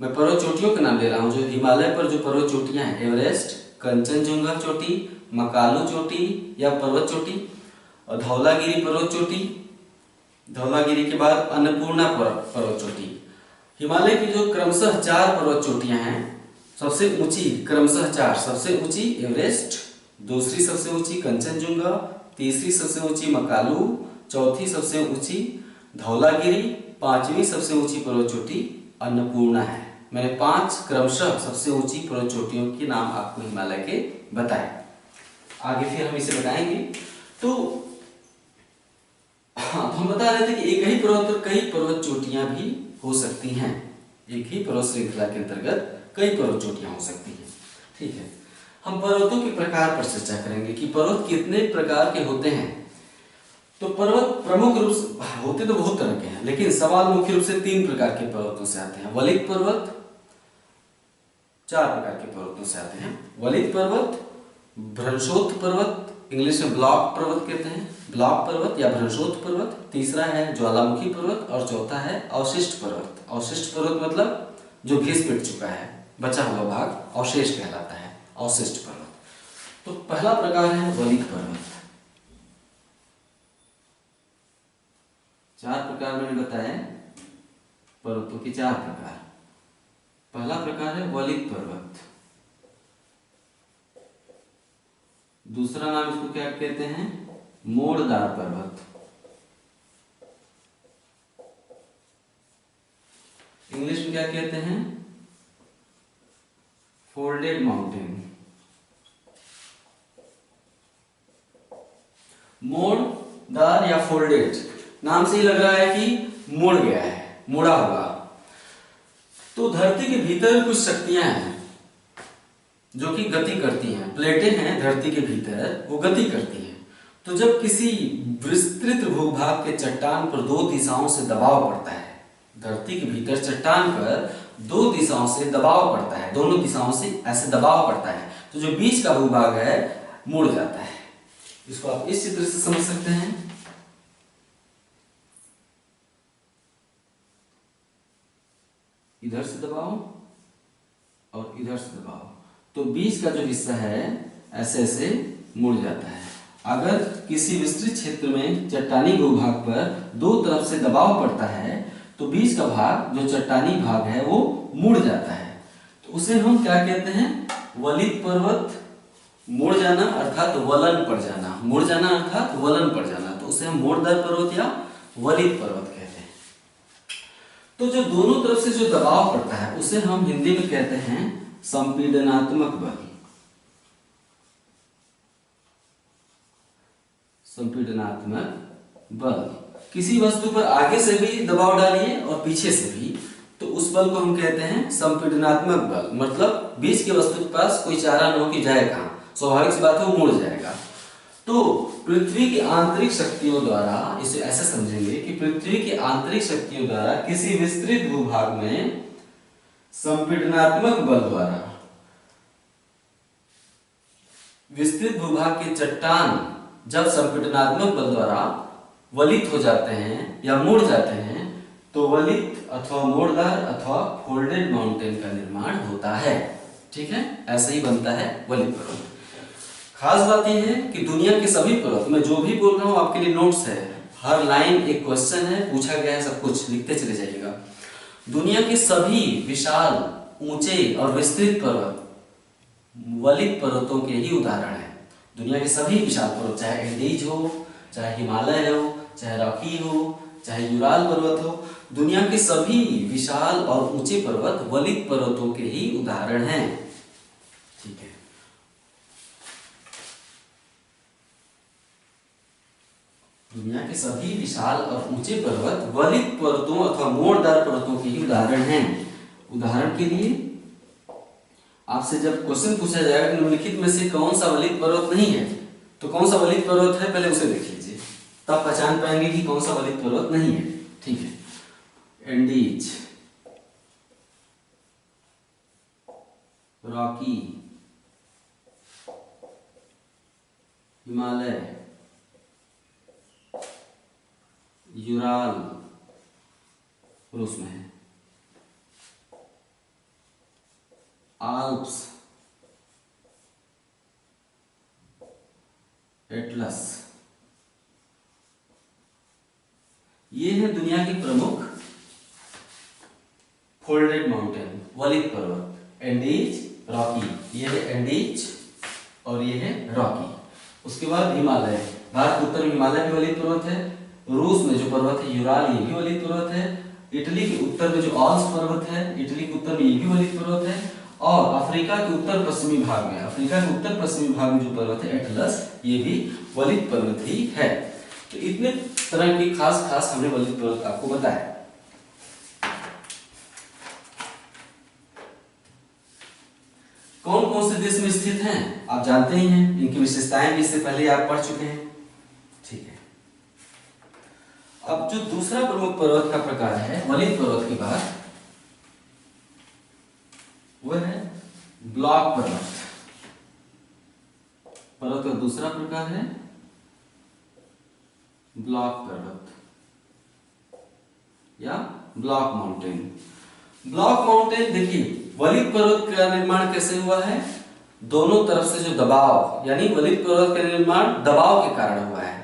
मैं पर्वत चोटियों के नाम ले रहा हूं। जो हिमालय पर जो पर्वत चोटियां हैं, एवरेस्ट, कंचनजुंगा चोटी, मकालू चोटी या पर्वत चोटी और धौलागिरी पर्वत चोटी। धौलागिरी के बाद अन्नपूर्णा पर्वत चोटी। हिमालय की जो क्रमशः 4 पर्वत चोटियां हैं, सबसे ऊंची क्रमशः 4, सबसे ऊंची एवरेस्ट, दूसरी सबसे ऊंची कंचनजुंगा, तीसरी सबसे ऊंची मकालू, चौथी सबसे ऊंची धौलागिरी, 5वीं सबसे ऊंची पर्वत चोटी अन्नपूर्णा है। मैंने 5 क्रमशः सबसे ऊंची पर्वत चोटियों के नाम आपको हिमालय के बताए। आगे फिर हम इसे बताएंगे। तो हाँ, तो हम बता रहे थे कि एक ही पर्वत पर कई पर्वत चोटियां भी हो सकती हैं। एक ही पर्वत श्रृंखला के अंतर्गत कई पर्वत चोटियां हो सकती हैं। ठीक है। हम पर्वतों के प्रकार पर चर्चा करेंगे कि पर्वत कितने प्रकार के होते हैं। तो पर्वत प्रमुख रूप से होते तो बहुत तरह के हैं, लेकिन सवाल मुख्य रूप से 3 प्रकार के पर्वतों से आते हैं। वलित पर्वत, 4 प्रकार के पर्वतों से आते हैं। वलित पर्वत, भ्रंशोत्थ पर्वत, इंग्लिश में ब्लॉक पर्वत कहते हैं, ब्लॉक पर्वत या भ्रंशोत्थ पर्वत। तीसरा है ज्वालामुखी पर्वत और चौथा है अवशिष्ट पर्वत। अवशिष्ट पर्वत मतलब जो घिस पिट चुका है, बचा हुआ भाग अवशेष कहलाता है, अवशिष्ट पर्वत। तो पहला प्रकार है वलित पर्वत। 4 प्रकार मैंने बताए, पर्वतों के 4 प्रकार। पहला प्रकार है वलित पर्वत। दूसरा नाम इसको क्या कहते हैं? मोड़दार पर्वत। इंग्लिश में क्या कहते हैं? Folded mountain. मोड़दार या फोल्डेड, नाम से ही लग रहा है कि मुड़ गया है, मुड़ा हुआ। तो धरती के भीतर कुछ शक्तियां हैं जो कि गति करती हैं, प्लेटें हैं धरती के भीतर, वो गति करती हैं। तो जब किसी विस्तृत भूभाग के चट्टान पर दो दिशाओं से दबाव पड़ता है, धरती के भीतर चट्टान पर दो दिशाओं से दबाव पड़ता है, दोनों दिशाओं से ऐसे दबाव पड़ता है, तो जो बीच का भूभाग है मुड़ जाता है। इसको आप इस चित्र से समझ सकते हैं। इधर से दबाव और इधर से दबाव, तो बीच का जो हिस्सा है ऐसे ऐसे मुड़ जाता है। अगर किसी विस्तृत क्षेत्र में चट्टानी भूभाग पर दो तरफ से दबाव पड़ता है तो बीच का भाग, जो चट्टानी भाग है, वो मुड़ जाता है। तो उसे हम क्या कहते हैं? वलित पर्वत। मुड़ जाना अर्थात वलन पड़ जाना, मुड़ जाना अर्थात वलन पड़ जाना, तो उसे हम मोड़दार पर्वत या वलित पर्वत कहते हैं। तो जो दोनों तरफ से जो दबाव पड़ता है उसे हम हिंदी में कहते हैं संपीडनात्मक बल। संपीडनात्मक बल। किसी वस्तु पर आगे से भी दबाव डालिए और पीछे से भी, तो उस बल को हम कहते हैं संपीडनात्मक बल। मतलब बीच के वस्तु के पास कोई चारा न हो कि जाए कहां, स्वाभाविक सी बात है वो मुड़ जाएगा। तो पृथ्वी की आंतरिक शक्तियों द्वारा, इसे ऐसे समझेंगे कि पृथ्वी की आंतरिक शक्तियों द्वारा किसी विस्तृत भूभाग में संपीडनात्मक बल द्वारा विस्तृत भूभाग के चट्टान जब संपीडनात्मक बल द्वारा वलित हो जाते हैं या मुड़ जाते हैं, तो वलित अथवा मोड़दार अथवा फोल्डेड माउंटेन का निर्माण होता है। ठीक है, ऐसे ही बनता है वलित पर्वत। खास बात यह है कि दुनिया के सभी पर्वत, मैं जो भी बोल रहा हूं आपके लिए नोट्स है, हर लाइन एक क्वेश्चन है, पूछा गया है, सब कुछ लिखते चले जाइएगा। दुनिया के सभी विशाल, ऊंचे और विस्तृत पर्वत वलित पर्वतों के ही उदाहरण है। दुनिया के सभी विशाल पर्वत, चाहे एंडीज हो, चाहे हिमालय हो, चाहे रॉकी हो, चाहे यूराल पर्वत हो, दुनिया के सभी विशाल और ऊंचे पर्वत वलित पर्वतों के ही उदाहरण हैं। ठीक है, दुनिया के सभी विशाल और ऊंचे पर्वत वलित पर्वतों अथवा मोड़दार पर्वतों के ही उदाहरण हैं। उदाहरण के लिए आपसे जब क्वेश्चन पूछा जाएगा कि निम्नलिखित में से कौन सा वलित पर्वत नहीं है, तो कौन सा वलित पर्वत है पहले उसे देख लीजिए, तब पहचान पाएंगे कि कौन सा वलित पर्वत नहीं है। ठीक है, एंडीज, रॉकी, हिमालय, यूराल रूस में है, आल्प्स, एटलस, ये है दुनिया की प्रमुख फोल्डेड माउंटेन वलित पर्वत। एंडीज, रॉकी, ये है एंडीज और ये है रॉकी। उसके बाद हिमालय, भारत के उत्तर में हिमालय भी वलित पर्वत है, रूस में जो पर्वत है यूराल, ये भी वलित पर्वत है, इटली के उत्तर में जो आल्प्स पर्वत है, इटली के उत्तर में ये भी वलित पर्वत है, और अफ्रीका के उत्तर पश्चिमी भाग में, अफ्रीका के उत्तर पश्चिमी भाग में जो पर्वत है एटलस, ये भी वलित पर्वत ही है। तो इतने तरह की खास हमने वलित पर्वत आपको बताया। कौन कौन से देश में स्थित हैं आप जानते ही हैं, इनकी विशेषताएं भी इससे पहले आप पढ़ चुके हैं। ठीक है, अब जो दूसरा प्रमुख पर्वत का प्रकार है वलित पर्वत के बाद, वह है ब्लॉक पर्वत। पर्वत का दूसरा प्रकार है ब्लॉक पर्वत या ब्लॉक माउंटेन। ब्लॉक माउंटेन देखिए, वलित पर्वत का निर्माण कैसे हुआ है? दोनों तरफ से जो दबाव, यानी वलित पर्वत का निर्माण दबाव के कारण हुआ है।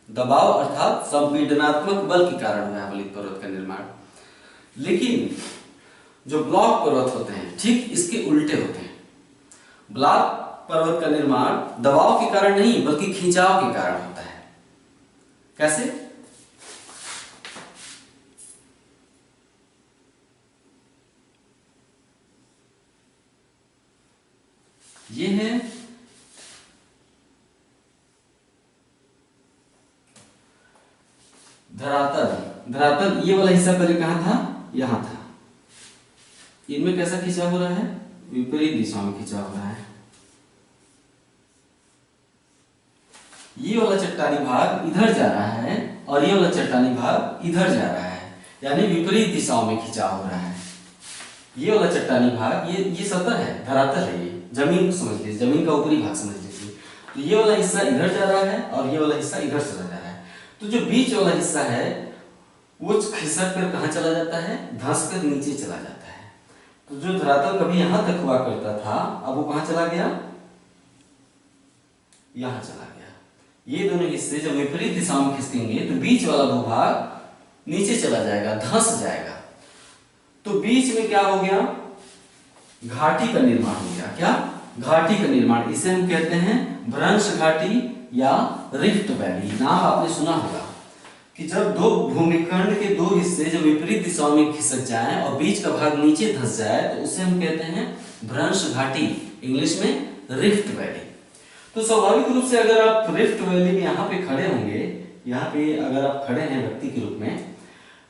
दबाव अर्थात संपीडनात्मक बल के कारण हुआ है वलित पर्वत का निर्माण। लेकिन जो ब्लॉक पर्वत होते हैं ठीक इसके उल्टे होते हैं। ब्लॉक पर्वत का निर्माण दबाव के कारण नहीं बल्कि खिंचाव के कारण होता है। कैसे? ये है धरातल। धरातल ये वाला हिस्सा पहले कहाँ था, यहां था। इनमें कैसा खिंचाव हो रहा है, विपरीत दिशा में खिंचाव हो रहा है। ये वाला चट्टानी भाग इधर जा रहा है और ये वाला चट्टानी भाग इधर जा रहा है, यानी विपरीत दिशाओं में खिंचाव हो रहा है। ये वाला चट्टानी भाग, ये सतह है, धरातल है, ये जमीन को समझ लीजिए, जमीन का ऊपरी भाग समझ लीजिए। तो ये वाला हिस्सा इधर जा रहा है और ये वाला हिस्सा इधर चला जा रहा है। तो जो बीच वाला हिस्सा है वो खिसक कर कहाँ चला जाता है, धंस कर नीचे चला जाता है। तो जो धरातल कभी यहां तक हुआ करता था, अब वो कहाँ चला गया, यहां चला गया। ये दोनों हिस्से जब विपरीत दिशा में खिसकेंगे तो बीच वाला भूभाग नीचे चला जाएगा, धंस जाएगा। तो बीच में क्या हो गया, घाटी का निर्माण हो गया। क्या, घाटी का निर्माण। इसे हम कहते हैं भ्रंश घाटी या रिफ्ट वैली। नाम आपने सुना होगा कि जब दो भूमिखंड के दो हिस्से जब विपरीत दिशाओं में खिसक जाएं और बीच का भाग नीचे धंस जाए तो उसे हम कहते हैं भ्रंश घाटी, इंग्लिश में रिफ्ट वैली। तो स्वाभाविक रूप से अगर आप रिफ्ट वैली में यहाँ पे खड़े होंगे, यहाँ पे अगर आप खड़े हैं व्यक्ति के रूप में,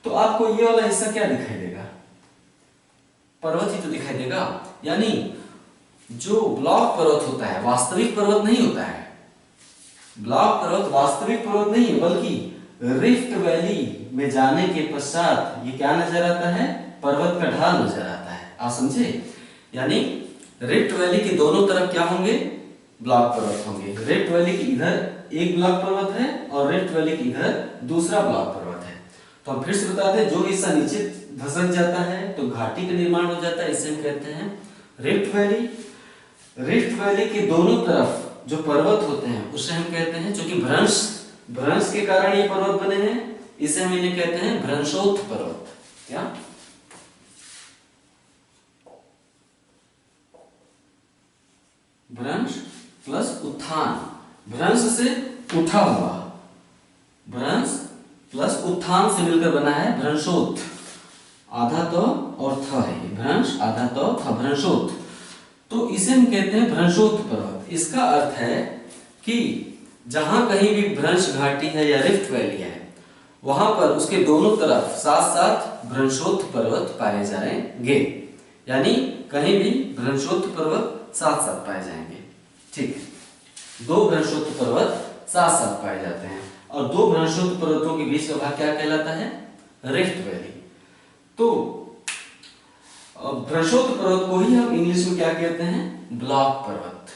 तो आपको ये वाला हिस्सा क्या दिखाई देगा, पर्वत ही तो दिखाई देगा। यानी जो ब्लॉक पर्वत होता है, वास्तविक पर्वत नहीं होता है। ब्लॉक पर्वत वास्तविक पर्वत नहीं है, बल्कि रिफ्ट वैली में जाने के पश्चात ये क्या नजर आता है, पर्वत का ढाल नजर आता है। आप समझे, यानी रिफ्ट वैली के दोनों तरफ क्या होंगे, ब्लॉक पर्वत होंगे। रिफ्ट वैली के इधर एक ब्लॉक पर्वत है और रिफ्ट वैली के इधर दूसरा ब्लॉक पर्वत है। तो हम फिर से बता दें, जो हिस्सा नीचे धंसक जाता है तो घाटी का निर्माण हो जाता है, इसे हम कहते हैं रिफ्ट वैली। रिफ्ट वैली के दोनों तरफ जो पर्वत होते हैं उसे हम कहते हैं, जो कि भ्रंश के कारण ये पर्वत बने हैं, इसे हम इन्हें कहते हैं भ्रंशोत्थ पर्वत। क्या, भ्रंश प्लस उत्थान, भ्रंश से उठा हुआ, भ्रंश प्लस उत्थान से मिलकर बना है भ्रंशोत्थ। आधा तो और थ है, भ्रंश आधा तो था, भ्रंशोत्थ। तो इसे हम कहते हैं भ्रंशोत्थ पर्वत। इसका अर्थ है कि जहां कहीं भी भ्रंश घाटी है या रिफ्ट वैली है, वहां पर उसके दोनों तरफ साथ साथ भ्रंशोत्थ पर्वत पाए जाएंगे। यानी कहीं भी भ्रंशोत्थ पर्वत साथ साथ पाए जाएंगे। ठीक है, दो भ्रंशोत्थ पर्वत साथ साथ पाए जाते हैं और दो भ्रंशोत्थ पर्वतों के बीच का भाग क्या कहलाता है, रिफ्ट वैली। तो भ्रंशोत्थ पर्वत को ही हम इंग्लिश में क्या कहते हैं, ब्लॉक पर्वत।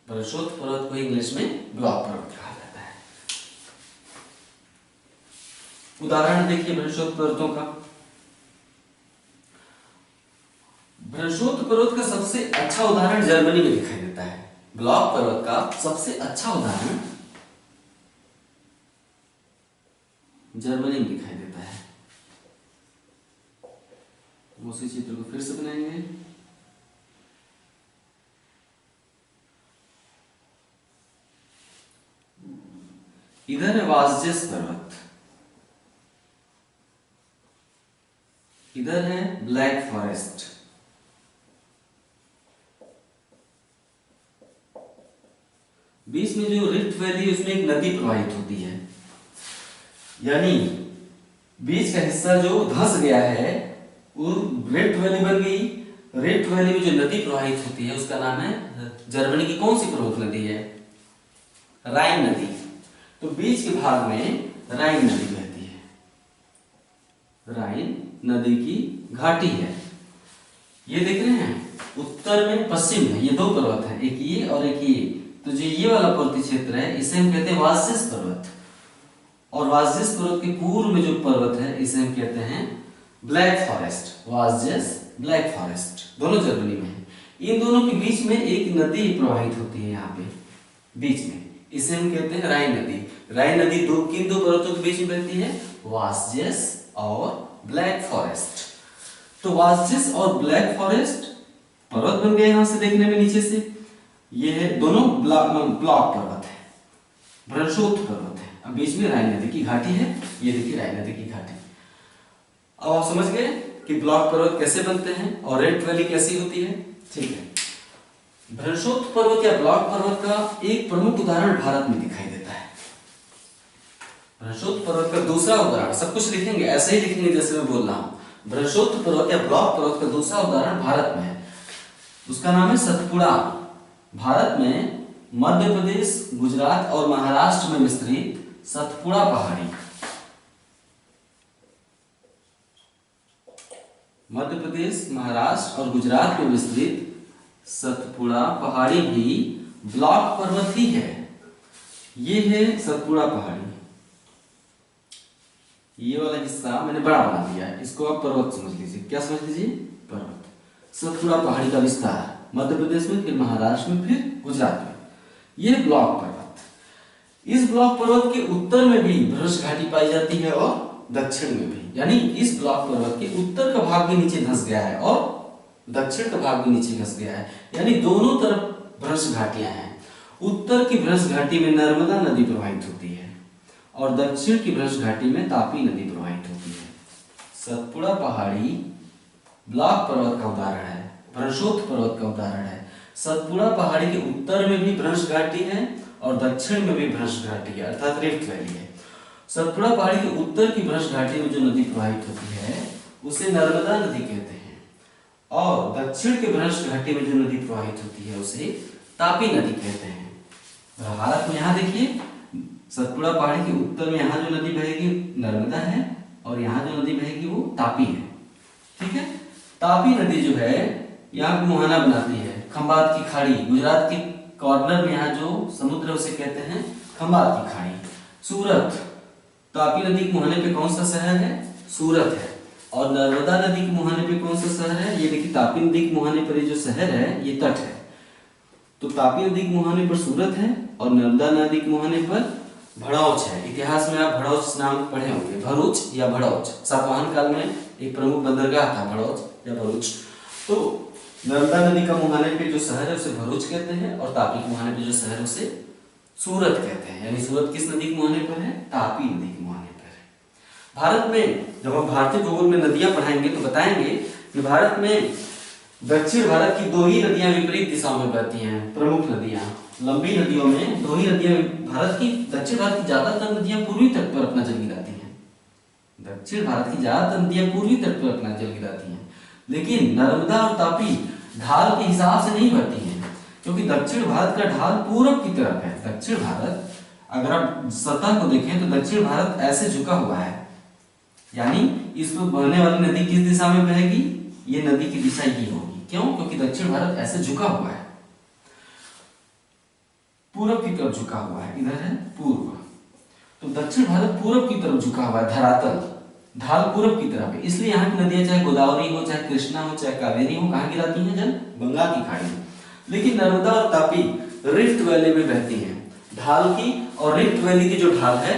भ्रंशोत्थ पर्वत को इंग्लिश में ब्लॉक पर्वत कहा जाता है। उदाहरण देखिए भ्रंशोत्थ पर्वतों का। भ्रंशोत्थ पर्वत का सबसे अच्छा उदाहरण जर्मनी में दिखाई देता है। ब्लॉक पर्वत का सबसे अच्छा उदाहरण जर्मनी में दिखाई देता है। उसी चित्र को फिर से बनाएंगे। इधर है वासजेस पर्वत, इधर है ब्लैक फॉरेस्ट। बीच में जो रिफ्ट वैली, उसमें एक नदी प्रवाहित होती है। यानी बीच का हिस्सा जो धंस गया है वो रिफ्ट वैली बन गई। रिफ्ट वैली में जो नदी प्रवाहित होती है उसका नाम है, जर्मनी की कौन सी प्रमुख नदी है, राइन नदी। तो बीच के भाग में राइन नदी बहती है, राइन नदी की घाटी है। ये देख रहे हैं, उत्तर में पश्चिम में ये दो पर्वत हैं, एक ये और एक ये। तो जो ये वाला पर्वतीय क्षेत्र है इसे हम कहते हैं वासजेस पर्वत, और वासजेस पर्वत के पूर्व में जो पर्वत है इसे हम कहते हैं black forest. Vosges, black forest दोनों जर्मनी में है। इन दोनों के बीच में एक नदी प्रवाहित होती है यहाँ पे बीच में, इसे हम कहते हैं राइन नदी। राइन नदी किन दो पर्वतों के बीच में बहती है, वासजेस और ब्लैक फॉरेस्ट। तो वासजेस और ब्लैक फॉरेस्ट पर्वत बन गए यहां से देखने में नीचे से। ये है दोनों ब्लॉक पर्वत है, भ्रंशोत्थ पर्वत है। अब बीच में राइन नदी की घाटी है, ये देखिए राइन नदी की घाटी। अब आप समझ गए कि ब्लॉक पर्वत कैसे बनते हैं और रिफ्ट वैली कैसी होती है। ठीक है, भ्रंशोत्थ पर्वत या ब्लॉक पर्वत का एक प्रमुख उदाहरण भारत में दिखाई देता है। भ्रंशोत्थ पर्वत का दूसरा उदाहरण, सब कुछ लिखेंगे ऐसे ही लिखेंगे जैसे मैं बोल रहा हूं। भ्रंशोत्थ पर्वत या ब्लॉक पर्वत का दूसरा उदाहरण भारत में है, उसका नाम है सतपुड़ा। भारत में मध्य प्रदेश, गुजरात और महाराष्ट्र में विस्तृत सतपुड़ा पहाड़ी, मध्य प्रदेश, महाराष्ट्र और गुजरात में विस्तृत सतपुड़ा पहाड़ी भी ब्लॉक पर्वत ही है। ये है सतपुड़ा पहाड़ी, ये वाला हिस्सा मैंने बड़ा बना दिया है, इसको आप पर्वत समझ लीजिए। क्या समझ लीजिए? पर्वत। सतपुड़ा पहाड़ी का विस्तार मध्य प्रदेश में, फिर महाराष्ट्र में, फिर गुजरात में, ये ब्लॉक पर्वत। इस ब्लॉक पर्वत के उत्तर में भी भ्रंश घाटी पाई जाती है और दक्षिण में भी, यानी इस ब्लॉक पर्वत के उत्तर का भाग भी नीचे धंस गया है और दक्षिण का भाग भी नीचे धंस गया है, यानी दोनों तरफ भ्रंश घाटियां हैं। उत्तर की भ्रंश घाटी में नर्मदा नदी प्रवाहित होती है और दक्षिण की भ्रंश घाटी में तापी नदी प्रवाहित होती है। सतपुड़ा पहाड़ी ब्लॉक पर्वत का उदाहरण है, भ्रंशोत्थ पर्वत का उदाहरण है। सतपुड़ा पहाड़ी के उत्तर में भी भ्रंश घाटी है और दक्षिण में भी भ्रंश घाटी है, अर्थात रिफ्ट वैली है। सतपुड़ा पहाड़ी के उत्तर की भ्रंश घाटी में जो नदी प्रवाहित होती है उसे नर्मदा नदी कहते हैं और दक्षिण के भ्रंश घाटी में जो नदी प्रवाहित होती है उसे तापी नदी कहते हैं। भारत में यहाँ देखिए, सतपुड़ा पहाड़ी के उत्तर में यहाँ जो नदी बहेगी नर्मदा है और यहाँ जो नदी बहेगी वो तापी है। ठीक है, तापी नदी जो है यहाँ मुहाना बनाती है। खंबात की खाड़ी, गुजरात के कॉर्नर में यहाँ जो समुद्र उसे कहते हैं खंबात की खाड़ी। सूरत, तापी नदी के मुहाने पे कौन सा शहर है? सूरत है। और नर्मदा नदी के मुहाने पे कौन सा शहर है? ये देखिए, तापी नदी के मुहाने पर ये जो शहर है ये तट है, तो तापी नदी के मुहाने पर सूरत है और नर्मदा नदी के मुहाने पर भड़ौच है। इतिहास में आप भड़ौच नाम पढ़े होंगे, भरूच या भड़ौच। सातवाहन काल में एक प्रमुख बंदरगाह था भड़ौच या भरूच। तो नर्मदा नदी का मुहाने पे जो शहर है उसे भरूच कहते हैं और तापी के मुहाने पे जो शहर है उसे सूरत कहते हैं। यानी सूरत किस नदी के मुहाने पर है? तापी नदी के मुहाने पर है। भारत में जब हम भारतीय भूगोल में नदियां पढ़ाएंगे तो बताएंगे कि भारत में दक्षिण भारत की दो ही नदियां विपरीत दिशाओं में बहती हैं। प्रमुख नदियां, लंबी नदियों में दो ही नदियां, भारत की दक्षिण भारत की ज्यादातर नदियां पूर्वी तट पर अपना जल गिराती हैं। दक्षिण भारत की ज्यादातर नदियां पूर्वी तट पर अपना जल गिराती हैं, लेकिन नर्मदा और तापी ढाल के हिसाब से नहीं बहती हैं, क्योंकि दक्षिण भारत का ढाल पूरब की तरफ है। दक्षिण भारत, अगर आप सतह को देखें तो दक्षिण भारत ऐसे झुका हुआ है, यानी इस पर बहने वाली नदी किस दिशा में बहेगी? ये नदी की दिशा ये होगी। क्यों? क्योंकि दक्षिण भारत ऐसे झुका हुआ है, पूरब की तरफ झुका हुआ है। इधर है पूर्व, तो दक्षिण भारत पूरब की तरफ झुका हुआ है, धरातल ढाल पूरब की तरफ है। इसलिए यहाँ की नदियां चाहे गोदावरी हो, चाहे कृष्णा हो, चाहे कावेरी हो, कहाँ गिराती हैं जल? बंगाल की खाड़ी में। लेकिन नर्मदा और तापी रिफ्ट वैली में बहती हैं ढाल की, और रिफ्ट वैली की जो ढाल है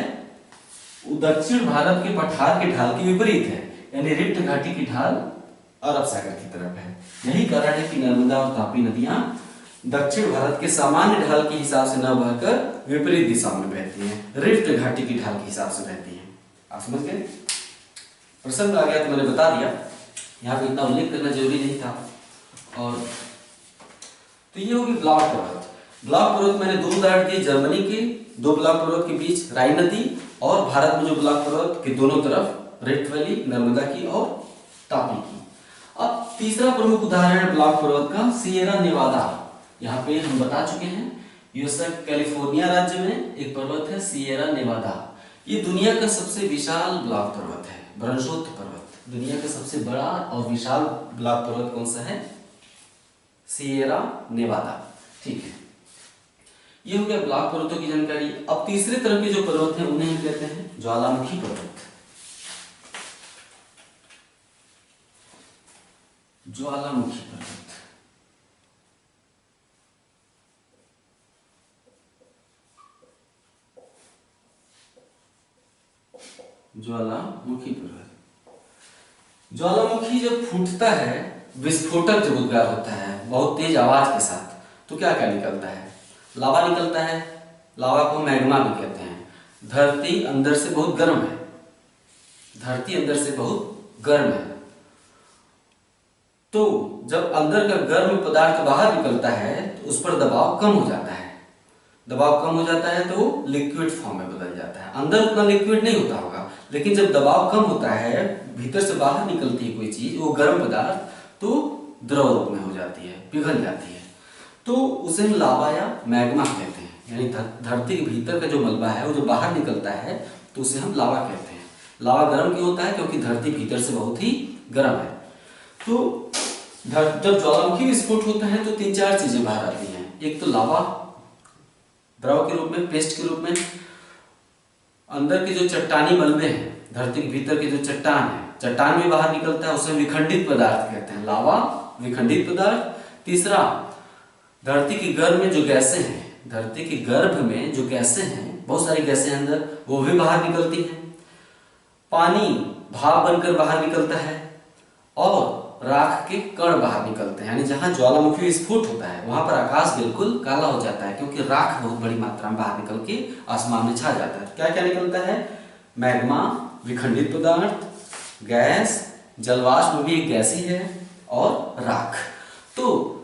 वो दक्षिण भारत के पठार के ढाल के विपरीत है, यानी रिफ्ट घाटी की ढाल अरब सागर की तरफ है। यही कारण है कि नर्मदा और तापी नदियां दक्षिण भारत के सामान्य ढाल के हिसाब से न बहकर विपरीत दिशा में बहती हैं, रिफ्ट घाटी की ढाल के हिसाब से बहती हैं। आप समझ गए? प्रसंग आ गया तो मैंने बता दिया, यहाँ पे इतना उल्लेख करना जरूरी नहीं था। और तो ये होगी ब्लॉक पर्वत। ब्लॉक पर्वत मैंने दो उदाहरण दिए, जर्मनी के दो ब्लॉक पर्वत के बीच राइन नदी, और भारत में जो ब्लॉक पर्वत के दोनों तरफ रिफ्ट वैली, नर्मदा की और तापी की। अब तीसरा प्रमुख उदाहरण है ब्लॉक पर्वत का, सिएरा नेवादा। यहाँ पे हम बता चुके हैं, यूएसए कैलिफोर्निया राज्य में एक पर्वत है सिएरा नेवादा। ये दुनिया का सबसे विशाल ब्लॉक पर्वत है, भ्रंशोत्थ पर्वत। दुनिया का सबसे बड़ा और विशाल ब्लॉक पर्वत कौन सा है? सिएरा नेवादा। ठीक है, ये हो गया ब्लॉक पर्वतों की जानकारी। अब तीसरे तरह के जो पर्वत हैं उन्हें हम कहते हैं ज्वालामुखी पर्वत। ज्वालामुखी पर्वत, ज्वालामुखी पर्वत। ज्वालामुखी जब फूटता है, विस्फोटक जब उद्गार होता है बहुत तेज आवाज के साथ, तो क्या क्या निकलता है? लावा निकलता है। लावा को मैग्मा भी कहते हैं। धरती अंदर से बहुत गर्म है, धरती अंदर से बहुत गर्म है, तो जब अंदर का गर्म पदार्थ बाहर निकलता है तो उस पर दबाव कम हो जाता है। दबाव कम हो जाता है तो वो लिक्विड फॉर्म में बदल जाता है। अंदर उतना लिक्विड नहीं होता होगा, लेकिन जब दबाव कम होता है, भीतर से बाहर निकलती है कोई चीज, वो गर्म पदार्थ, तो द्रव रूप में हो जाती है, पिघल जाती है, तो उसे हम लावा या मैग्मा कहते हैं। यानी धरती के भीतर का जो मलबा है वो जो बाहर निकलता है तो उसे हम लावा कहते हैं। लावा गर्म क्यों होता है? क्योंकि धरती भीतर से बहुत ही गर्म है। तो जब ज्वालामुखी विस्फोट होता है तो 3-4 चीजें बाहर आती हैं। एक तो लावा द्रव के रूप में, पेस्ट के रूप में, अंदर के जो चट्टानी मलबे हैं, धरती के भीतर के जो चट्टान है, चट्टान भी बाहर निकलता है, उसे विखंडित पदार्थ कहते हैं, लावा विखंडित पदार्थ। तीसरा, धरती के गर्भ में जो गैसें हैं, धरती के गर्भ में जो गैसें हैं, बहुत सारी गैसें अंदर, वो भी बाहर निकलती हैं। पानी भाप बनकर बाहर निकलता है और राख के कण बाहर निकलते हैं। यानी जहां ज्वालामुखी विस्फोट होता है वहां पर आकाश बिल्कुल काला हो जाता है, क्योंकि राख बहुत बड़ी मात्रा में बाहर निकल के आसमान में छा जाता है। क्या क्या निकलता है? मैग्मा, विखंडित पदार्थ, गैस, जलवाष्प भी एक गैस ही है, और राख। तो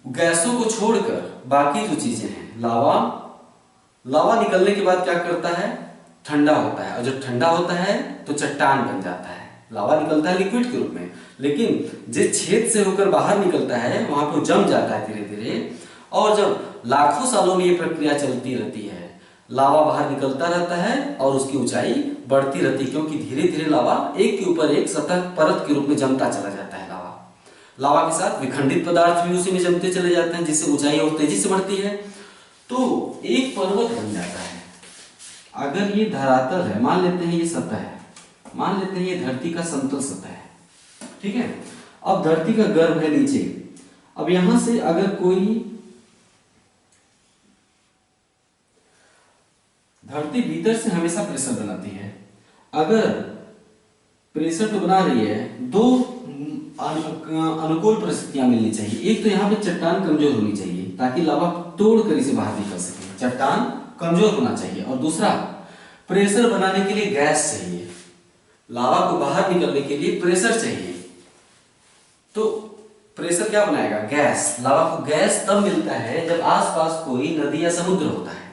गैसों को छोड़कर बाकी जो चीजें हैं, लावा निकलने के बाद क्या करता है? ठंडा होता है, और जब ठंडा होता है तो चट्टान बन जाता है। लावा निकलता है लिक्विड के रूप में, लेकिन जिस छेद से होकर बाहर निकलता है वहां पर जम जाता है धीरे धीरे, और जब लाखों सालों में ये प्रक्रिया चलती रहती है, लावा बाहर निकलता रहता है और उसकी ऊंचाई बढ़ती रहती है, क्योंकि धीरे धीरे लावा एक के ऊपर एक सतह परत के रूप में जमता चला जाता है। लावा के साथ विखंडित पदार्थ भी उसी में जमते चले जाते हैं, जिससे ऊंचाई और तेजी से बढ़ती है, तो एक पर्वत बन जाता है। अगर ये धरातल है, मान लेते हैं ये सतह है, मान लेते हैं ये धरती का समतल सतह है, ठीक है। अब धरती का गर्भ है नीचे। अब यहां से अगर कोई धरती भीतर से हमेशा प्रेशर बनाती है, अगर प्रेशर तो बना रही है, दो अनुकूल परिस्थितियां मिलनी चाहिए। एक तो यहाँ पे चट्टान कमजोर होनी चाहिए ताकि लावा तोड़कर इसे बाहर निकल सके, चट्टान कमजोर होना चाहिए, और दूसरा, प्रेशर बनाने के लिए गैस चाहिए, लावा को बाहर निकलने के लिए प्रेशर चाहिए। तो प्रेशर क्या बनाएगा? गैस। लावा को गैस तब मिलता है जब आसपास कोई नदी या समुद्र होता है।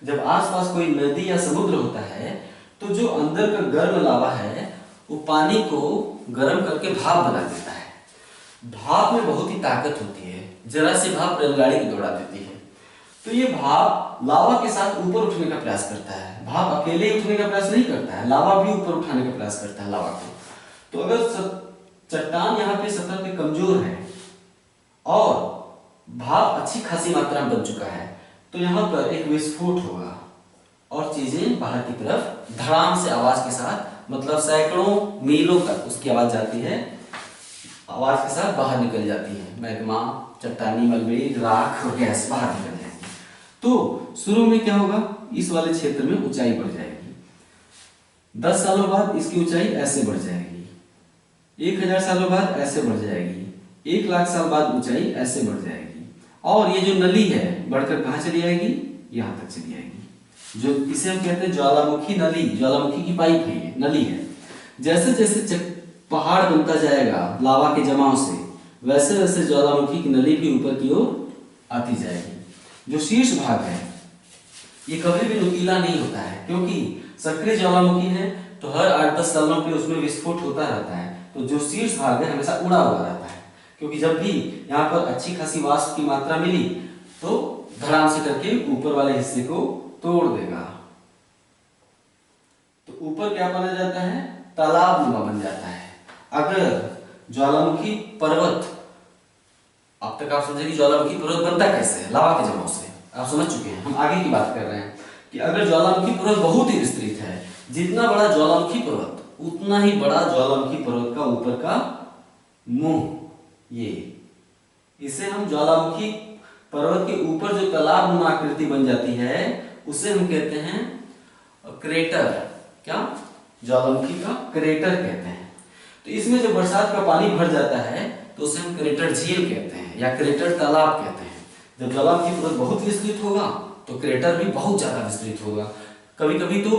जब आसपास कोई नदी या समुद्र होता है तो जो अंदर का गर्म लावा है वो पानी को गर्म करके भाप बना देता है। भाप में बहुत ही ताकत होती है, जरा सी भाप रेलगाड़ी को दौड़ा देती है। तो ये भाप लावा के साथ ऊपर उठने का प्रयास करता है। भाप अकेले उठने का प्रयास नहीं करता है, लावा भी ऊपर उठाने का प्रयास करता है लावा को। तो अगर चट्टान यहाँ पे सतह पे कमजोर है और भाप अच्छी खासी मात्रा में बन चुका है, तो यहाँ पर एक विस्फोट होगा और चीजें बाहर की तरफ धड़ाम से आवाज के साथ, मतलब सैकड़ों मीलों तक उसकी आवाज जाती है, आवाज के साथ बाहर निकल जाती है। मैग्मा, चट्टानी मलबे, राख और गैस बाहर निकल जाएगी। तो शुरू में क्या होगा? इस वाले क्षेत्र में ऊंचाई बढ़ जाएगी। 10 सालों बाद इसकी ऊंचाई ऐसे बढ़ जाएगी, 1000 सालों बाद ऐसे बढ़ जाएगी, 1 लाख साल बाद ऊंचाई ऐसे बढ़ जाएगी, और ये जो नली है बढ़कर कहां चली आएगी? यहां तक चली आएगी। जो इसे हम कहते हैं ज्वालामुखी नली, ज्वालामुखी की पाइप है, ये नली है। जैसे जैसे पहाड़ बनता जाएगा लावा के जमाव से, वैसे वैसे ज्वालामुखी की नली भी ऊपर की ओर आती जाएगी। जो शीर्ष भाग है ये कभी भी नुकीला नहीं होता है, क्योंकि सक्रिय ज्वालामुखी है तो हर 8-10 सालों पे उसमें विस्फोट होता रहता है। तो जो शीर्ष भाग है हमेशा उड़ा हुआ रहता है, क्योंकि जब भी यहाँ पर अच्छी खासी वाष्प की मात्रा मिली तो धड़ाम से करके ऊपर वाले हिस्से को तोड़ देगा। तो ऊपर क्या बना जाता है? तालाब नुमा बन जाता है। अगर ज्वालामुखी पर्वत, अब तक आप समझे कि ज्वालामुखी पर्वत बनता कैसे है? लावा के जमाव से, आप समझ चुके हैं। हम आगे की बात कर रहे हैं कि अगर ज्वालामुखी पर्वत बहुत ही विस्तृत है, जितना बड़ा ज्वालामुखी पर्वत उतना ही बड़ा ज्वालामुखी पर्वत का ऊपर का मुंह, ये इसे हम ज्वालामुखी पर्वत के ऊपर जो तालाब नुमा आकृति बन जाती है उसे हम कहते हैं क्रेटर। क्या? ज्वालामुखी का क्रेटर कहते हैं। तो इसमें जब बरसात का पानी भर जाता है तो उसे हम क्रेटर झील कहते हैं या क्रेटर तालाब कहते हैं। जब ज्वालामुखी पर्वत बहुत विस्तृत होगा तो क्रेटर भी बहुत ज्यादा विस्तृत होगा। कभी कभी तो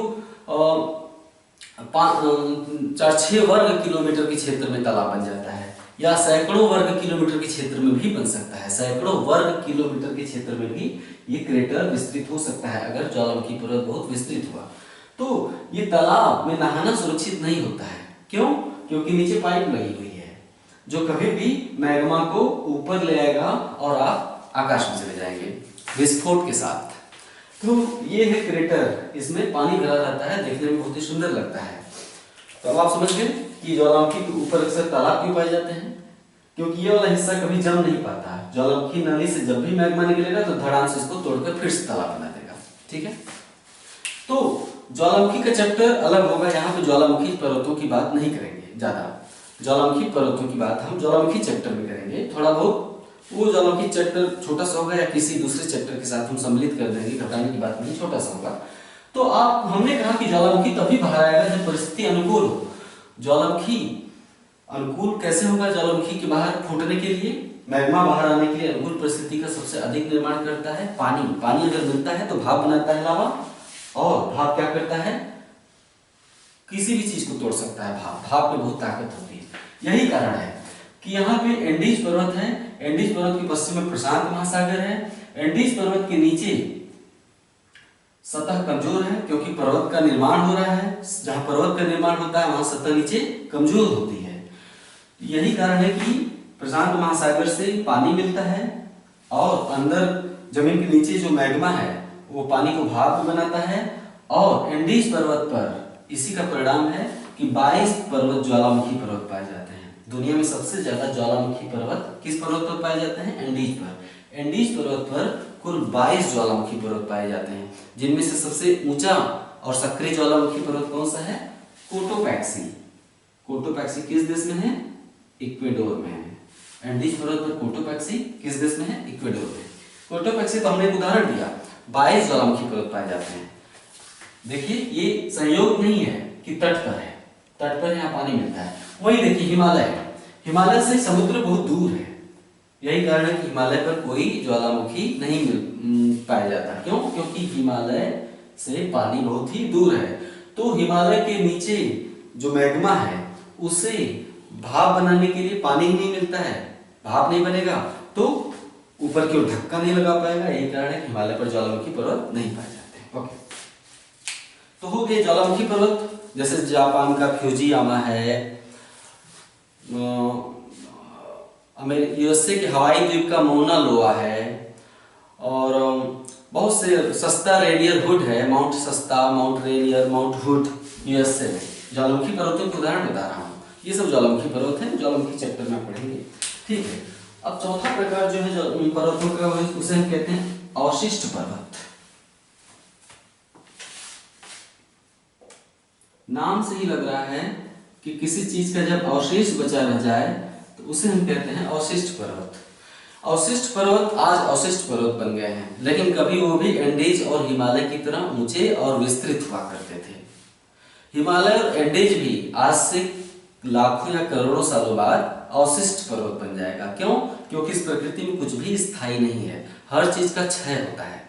4-6 वर्ग किलोमीटर के क्षेत्र में तालाब बन जाता है। या सैकड़ों वर्ग किलोमीटर के क्षेत्र में भी बन सकता है। सैकड़ों वर्ग किलोमीटर के क्षेत्र में भी ये क्रेटर विस्तृत हो सकता है अगर ज्वालामुखी पर्वत बहुत विस्तृत हुआ। तो ये तालाब में नहाना सुरक्षित नहीं होता है। क्यों? क्योंकि नीचे पाइप लगी हुई है जो कभी भी मैग्मा को ऊपर ले आएगा और आप आकाश में चले जाएंगे विस्फोट के साथ। तो ये है क्रेटर, इसमें पानी भरा रहता है, देखने में बहुत ही सुंदर लगता है। तो अब आप समझ गए कि ज्वालामुखी के ऊपर अक्सर तालाब क्यों पाए जाते हैं, क्योंकि ये वाला हिस्सा कभी जम नहीं पाता है। ज्वालामुखी नली से जब भी मैग्मा निकलेगा तो धड़ाम से इसको तोड़कर फिर से तालाब बना देगा। ठीक है, तो ज्वालामुखी का चैप्टर अलग होगा, यहाँ पे ज्वालामुखी पर्वतों की बात नहीं करेंगे ज्यादा। ज्वालामुखी पर्वतों की बात हम ज्वालामुखी चैप्टर में करेंगे। थोड़ा बहुत वो ज्वालामुखी चैप्टर छोटा सा होगा या किसी दूसरे चैप्टर के साथ हम सम्मिलित कर देंगे, घटाने की बात नहीं, छोटा सा होगा। तो आप हमने कहा कि ज्वालामुखी तभी बाहर आएगा जब परिस्थिति अनुकूल हो। ज्वालामुखी अनुकूल कैसे होगा? ज्वालामुखी के बाहर फूटने के लिए, मैग्मा बाहर आने के लिए अनुकूल परिस्थिति का सबसे अधिक निर्माण करता है पानी। पानी अगर मिलता है तो भाप बनाता है लावा, और भाप क्या करता है? किसी भी चीज को तोड़ सकता है। भाप में बहुत ताकत होती है। यही कारण है कि यहाँ पे एंडीज पर्वत है। एंडीज पर्वत के पश्चिम में प्रशांत महासागर है। एंडीज पर्वत के नीचे सतह कमजोर है क्योंकि पर्वत का निर्माण हो रहा है। जहां पर्वत का निर्माण होता है वहां सतह नीचे कमजोर होती है। यही कारण है कि प्रशांत महासागर से पानी मिलता है और अंदर जमीन के नीचे जो मैग्मा है वो पानी को भाप में बनाता है। और एंडीज पर्वत पर इसी का परिणाम है कि 22 पर्वत ज्वालामुखी पर्वत पाए जाते हैं। दुनिया में सबसे ज्यादा ज्वालामुखी पर्वत किस पर्वत पर पाए जाते हैं? एंडीज पर। एंडीज पर्वत पर कुल 22 ज्वालामुखी पर्वत पाए जाते हैं, जिनमें से सबसे ऊंचा और सक्रिय ज्वालामुखी पर्वत कौन सा है? कोटोपैक्सी। कोटोपैक्सी किस देश में है? इक्वेडोर में है। एंडीज पर्वत पर कोटोपैक्सी किस देश में है? इक्वेडोर में। कोटोपैक्सी तो हमने एक उदाहरण दिया, 22 ज्वालामुखी पर्वत पाए जाते हैं। देखिए ये संयोग नहीं है कि तट पर है, तट पर यहाँ पानी मिलता है। वही देखिए हिमालय, हिमालय से समुद्र बहुत दूर है। यही कारण है कि हिमालय पर कोई ज्वालामुखी नहीं पाया जाता। क्यों? क्योंकि हिमालय से पानी बहुत ही दूर है। तो हिमालय के नीचे जो मैग्मा है उसे भाप बनाने के लिए पानी ही नहीं मिलता है, भाप नहीं बनेगा तो ऊपर की ओर धक्का नहीं लगा पाएगा। यही कारण है कि हिमालय पर ज्वालामुखी पर्वत नहीं पाए जाते हैं। ओके, तो हो गए ज्वालामुखी पर्वत। जैसे जापान का फ्यूजियामा है, यूएसए के हवाई द्वीप का मौना लोआ है, और बहुत से सस्ता रेनियर हुड है, माउंट सस्ता, mount Rainier, mount hood USA में। ज्वालामुखी पर्वतों के उदाहरण बता रहा हूँ। ये सब ज्वालामुखी पर्वत है, ज्वालामुखी चैप्टर में पढ़ेंगे। ठीक है, अब चौथा प्रकार जो है पर्वतों का उसे हम कहते हैं अवशिष्ट पर्वत। नाम से ही लग रहा है कि किसी चीज का जब अवशेष बचा रह जाए तो उसे हम कहते हैं अवशिष्ट पर्वत। अवशिष्ट पर्वत आज अवशिष्ट पर्वत बन गए हैं, लेकिन कभी वो भी एंडीज और हिमालय की तरह ऊंचे और विस्तृत हुआ करते थे। हिमालय और एंडीज भी आज से लाखों या करोड़ों सालों बाद अवशिष्ट पर्वत बन जाएगा। क्यों? क्योंकि इस प्रकृति में कुछ भी स्थायी नहीं है, हर चीज का क्षय होता है।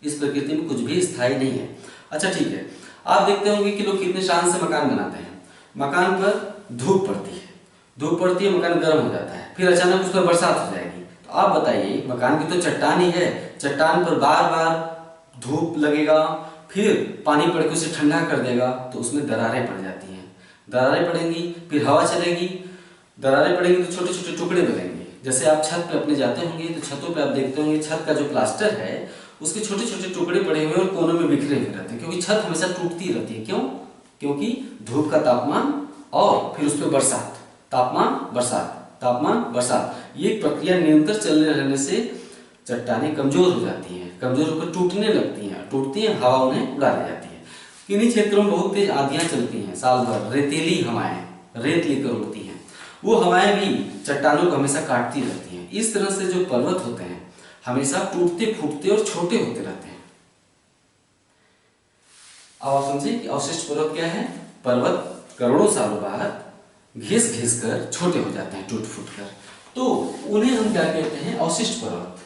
इस प्रकृति में कुछ भी स्थायी नहीं है। अच्छा ठीक है, आप देखते होंगे कि लोग कितने शान से मकान बनाते हैं। मकान पर धूप पड़ती है, धूप पड़ती है, मकान गर्म हो जाता है, फिर अचानक उस पर बरसात हो जाएगी। तो आप बताइए, मकान की तो चट्टान ही है, चट्टान पर बार बार धूप लगेगा, फिर पानी पड़ के उसे ठंडा कर देगा तो उसमें दरारें पड़ जाती हैं। दरारें पड़ेंगी, फिर हवा चलेगी, दरारें पड़ेंगी तो छोटे छोटे टुकड़े बनेंगे। जैसे आप छत पे अपने जाते होंगे तो छतों पे आप देखते होंगे छत का जो प्लास्टर है उसके छोटे छोटे टुकड़े पड़े हुए और कोनों में बिखरे हुए रहते हैं, क्योंकि छत हमेशा टूटती रहती है। क्यों? क्योंकि धूप का तापमान और फिर उस पर बरसात, तापमान बरसात, तापमान बरसात, ये प्रक्रिया निरंतर चलने रहने से चट्टानें कमजोर हो जाती हैं, कमजोर होकर टूटने लगती हैं, टूटती हैं, हवा उन्हें उड़ा ले जाती है। किन्हीं क्षेत्रों में बहुत तेज आंधियां चलती हैं, साल भर रेतीली हवाएं, रेत लेकर उड़ती हैं, वो हवाएं भी चट्टानों को हमेशा काटती रहती हैं। इस तरह से जो पर्वत होते हैं हमेशा टूटते फूटते और छोटे होते रहते हैं। अब आप समझे कि अवशिष्ट पर्वत क्या है? पर्वत करोड़ों सालों बाद घिस घिस कर छोटे हो जाते हैं, टूट फूट कर, तो उन्हें हम क्या कहते हैं? अवशिष्ट पर्वत।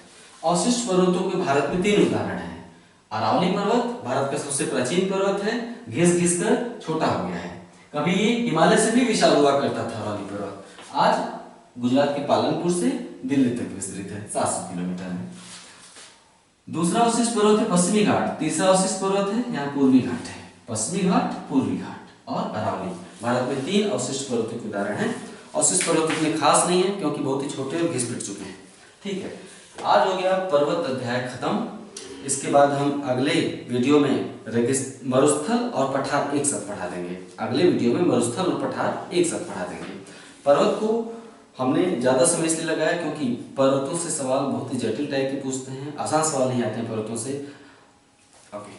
अवशिष्ट पर्वतों के भारत में 3 उदाहरण हैं। अरावली पर्वत भारत का सबसे प्राचीन पर्वत है, घिस घिस कर छोटा हो गया है। कभी ये हिमालय से भी विशाल हुआ करता था अरावली पर्वत, आज गुजरात के पालनपुर से दिल्ली तक विस्तृत है, 700 किलोमीटर है। दूसरा अवशिष्ट पर्वत है पश्चिमी घाट। तीसरा अवशिष्ट पर्वत है यहाँ पूर्वी घाट है। पश्चिमी घाट, पूर्वी घाट और अरावली भारत में 3 अवशिष्ट पर्वतों के उदाहरण हैं। अवशिष्ट पर्वत इतने खास नहीं है क्योंकि बहुत ही छोटे और घिस पिट चुके हैं। ठीक है, आज हो गया पर्वत अध्याय खत्म। इसके बाद हम अगले वीडियो में मरुस्थल और पठार एक साथ पढ़ा देंगे। अगले वीडियो में मरुस्थल और पठार एक साथ पढ़ा देंगे। पर्वत को हमने ज़्यादा समय इसलिए लगाया क्योंकि पर्वतों से सवाल बहुत ही जटिल टाइप के पूछते हैं, आसान सवाल नहीं आते हैं पर्वतों से। ओके।